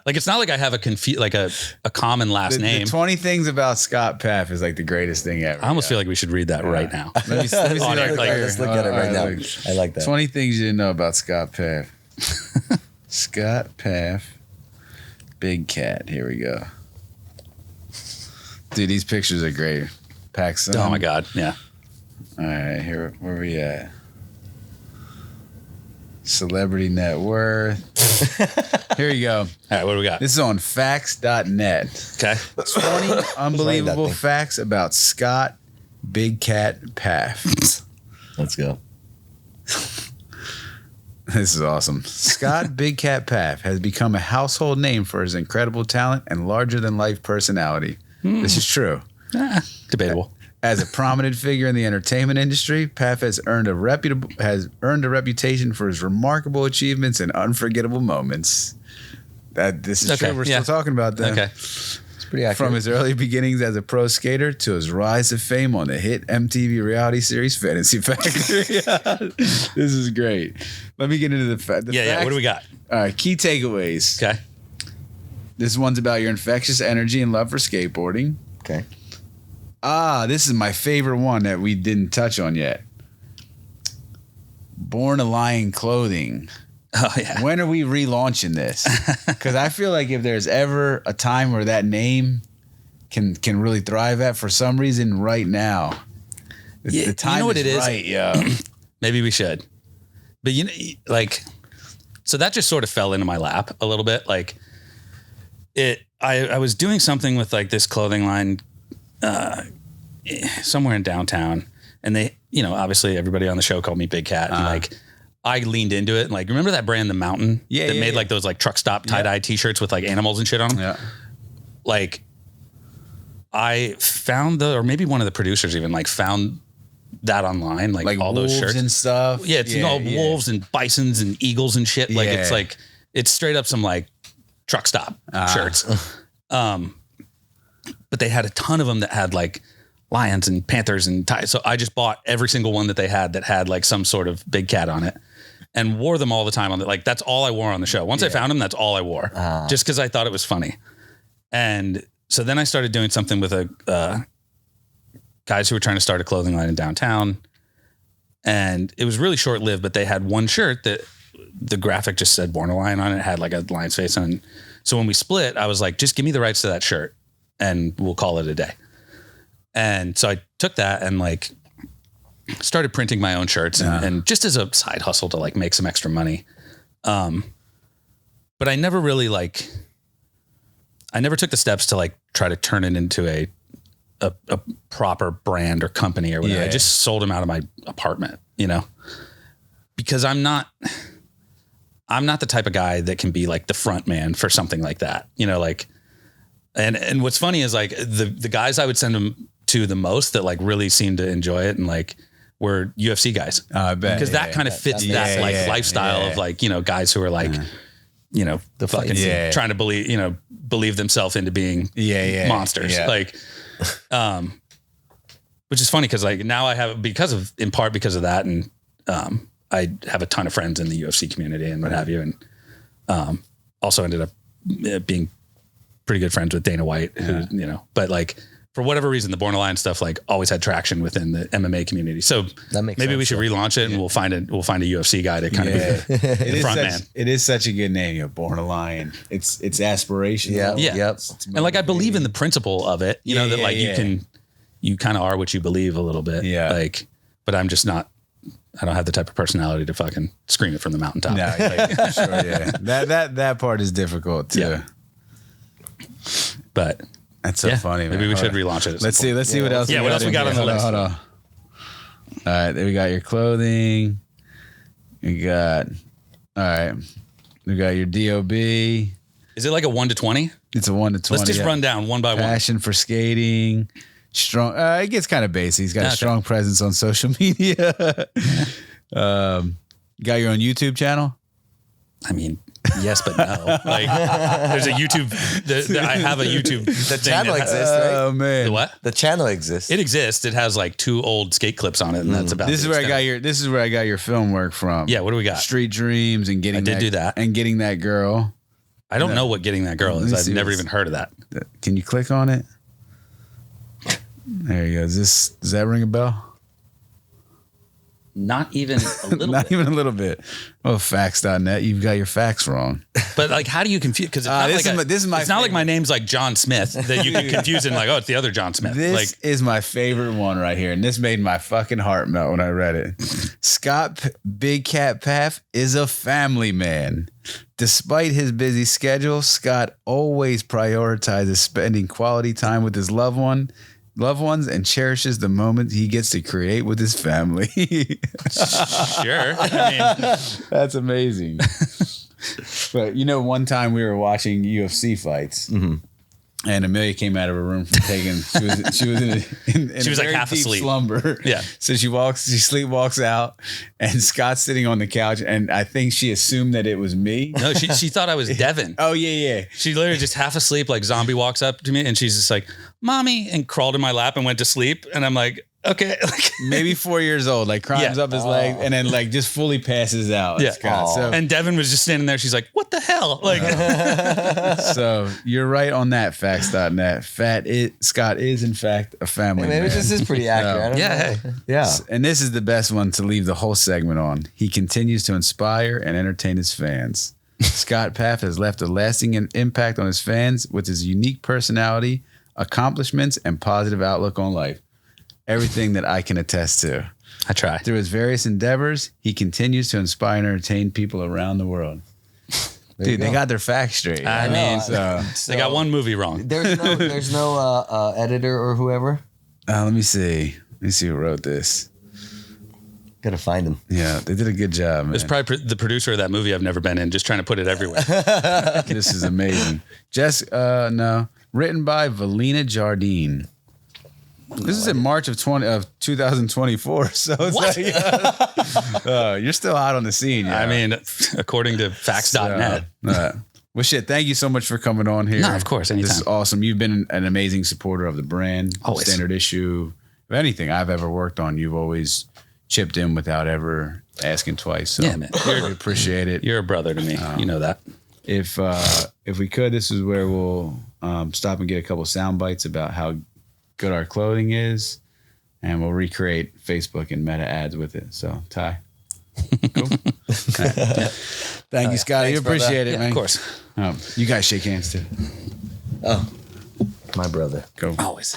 Like, it's not like I have a common last name.
The 20 things about Scott Pfaff is like the greatest thing ever.
I almost feel like we should read that right now.
Let me see
let's look at it right now. I like that.
20 things you didn't know about Scott Pfaff. Scott Pfaff, Big Cat. Here we go. Dude, these pictures are great. Paxson.
Oh my God. Yeah.
All right, here, where we at? Celebrity net worth. Here you go.
All right, what do we got?
This is on facts.net.
Okay.
20 unbelievable facts about Scott Big Cat Pfaff.
Let's go.
This is awesome. Scott Big Cat Pfaff has become a household name for his incredible talent and larger-than-life personality. This is true.
Debatable.
As a prominent figure in the entertainment industry, Pfaff has earned a reputation for his remarkable achievements and unforgettable moments. This is true. We're still talking about that.
Okay.
It's pretty accurate.
From his early beginnings as a pro skater to his rise to fame on the hit MTV reality series Fantasy Factory. This is great. Let me get into the facts.
Yeah. What do we got?
All right, key takeaways.
Okay.
This one's about your infectious energy and love for skateboarding.
Okay.
This is my favorite one that we didn't touch on yet. Born a Lion clothing.
Oh yeah.
When are we relaunching this? Because I feel like if there's ever a time where that name can really thrive at, for some reason, right now, the time
you know what
is
it is?
right, yeah.
Maybe we should. But you know, like, so that just sort of fell into my lap a little bit. Like, I was doing something with like this clothing line somewhere in downtown, and they, you know, obviously everybody on the show called me Big Cat, and like I leaned into it and like, remember that brand, The Mountain?
Yeah,
that made like those like truck stop tie-dye t-shirts with like animals and shit on them?
Yeah.
Like, I found or maybe one of the producers even like found that online, like all those shirts
and stuff.
Yeah, it's all wolves and bisons and eagles and shit. Like it's like, it's straight up some like truck stop shirts. But they had a ton of them that had like lions and panthers and tigers. So I just bought every single one that they had that had like some sort of big cat on it, and wore them all the time on the, like, that's all I wore on the show. Once I found them, that's all I wore, just because I thought it was funny. And so then I started doing something with guys who were trying to start a clothing line in downtown, and it was really short lived, but they had one shirt that the graphic just said Born a Lion on it. It had like a lion's face on it. So when we split, I was like, just give me the rights to that shirt and we'll call it a day. And so I took that and like started printing my own shirts and just as a side hustle to like make some extra money. But I never really I never took the steps to like try to turn it into a proper brand or company or whatever.
Yeah.
I just sold them out of my apartment, you know, because I'm not the type of guy that can be like the front man for something like that, you know, like, and what's funny is like the guys I would send them to the most that like really seemed to enjoy it and like were UFC guys.
I bet.
Because that kind of fits that like lifestyle of like, you know, guys who are like, you know, the fucking trying to believe themselves into being monsters.
Yeah.
Like, which is funny because like now I have, in part because of that. And, I have a ton of friends in the UFC community and what have you. And, also ended up being pretty good friends with Dana White, who, you know, but like for whatever reason, the Born a Lion stuff like always had traction within the MMA community. So
That makes
maybe
sense,
we should relaunch it and we'll find a UFC guy to kind of be the front man.
It is such a good name, Born a Lion. It's aspirations.
Yeah.
Yeah.
Yep.
And like, I believe in the principle of it, you know, that like you kind of are what you believe a little bit.
Yeah.
Like, but I'm just not, I don't have the type of personality to fucking scream it from the mountaintop.
No, like, sure, yeah. That part is difficult too.
Yeah. But
that's so funny, man.
Maybe we should relaunch it.
Let's see what else.
Yeah, what else we got on the list?
Hold on. All right, then we got your clothing. We got your DOB.
Is it like a 1 to 20?
It's a 1 to 20.
Let's just run down one by one.
Passion for skating. Strong. It gets kind of basic. He's got a strong presence on social media. You got your own YouTube channel?
I mean, yes, but no. Like, there's a YouTube. I have a YouTube.
The channel exists, right?
Oh man,
The what?
The channel exists.
It exists. It has like 2 old skate clips on it, and that's about.
This is where I got your film work from.
Yeah, what do we got?
Street Dreams and getting.
I did do that.
And getting that girl.
I don't know what Getting That Girl is. I've never even heard of that.
Can you click on it? There you go. Does that ring a bell?
Not even a little
Not
bit.
even a little bit. Oh, facts.net. You've got your facts wrong.
But like, how do you confuse? Because
this is my
it's not like my name's like John Smith that you can confuse and like, oh, it's the other John Smith.
This
Like,
is my favorite one right here. And this made my fucking heart melt when I read it. Scott Big Cat Pfaff is a family man. Despite his busy schedule, Scott always prioritizes spending quality time with his loved ones and cherishes the moment he gets to create with his family.
sure. I mean,
That's amazing. But you know, one time we were watching UFC fights, and Amelia came out of her room from taking. She was in
She was like
very
half
deep
asleep.
slumber.
Yeah.
So she sleepwalks out, and Scott's sitting on the couch, and I think she assumed that it was me.
no, she thought I was Devin.
Oh yeah.
She literally just half asleep, like zombie walks up to me and she's just like, "Mommy," and crawled in my lap and went to sleep. And I'm like, okay.
maybe 4 years old, like climbs up his leg and then like just fully passes out.
Yeah.
Scott. So,
And Devin was just standing there. She's like, what the hell? Like,
so you're right on that, facts.net. Scott is in fact a family
Maybe
man.
this is pretty accurate. I don't
yeah.
know. Yeah.
And this is the best one to leave the whole segment on. He continues to inspire and entertain his fans. Scott Pfaff has left a lasting impact on his fans with his unique personality, accomplishments, and positive outlook on life. Everything that I can attest to.
I try.
Through his various endeavors, he continues to inspire and entertain people around the world. Dude, they got their facts straight.
I mean,
so,
they got one movie wrong.
There's no editor or whoever.
let me see. Let me see who wrote this.
Gotta find them.
Yeah, they did a good job, man.
It's probably the producer of that movie I've never been in, just trying to put it everywhere.
This is amazing. No. Written by Valina Jardine. This is in March of 2024. So it's like, you're still out on the scene. Yeah.
I mean, according to facts.net.
Well, shit, thank you so much for coming on here.
No, of course, anytime.
This is awesome. You've been an amazing supporter of the brand,
Always.
Standard Issue. If anything I've ever worked on, you've always chipped in without ever asking twice. So
Yeah, man.
we appreciate it.
You're a brother to me. You know that.
If we could, this is where we'll stop and get a couple sound bites about how good our clothing is, and we'll recreate Facebook and meta ads with it. So, Ty. Cool. Thank you, Scotty.
Thanks,
You appreciate
brother.
it,
Yeah,
man.
of course.
You guys shake hands too.
Oh, my brother.
Go.
Always.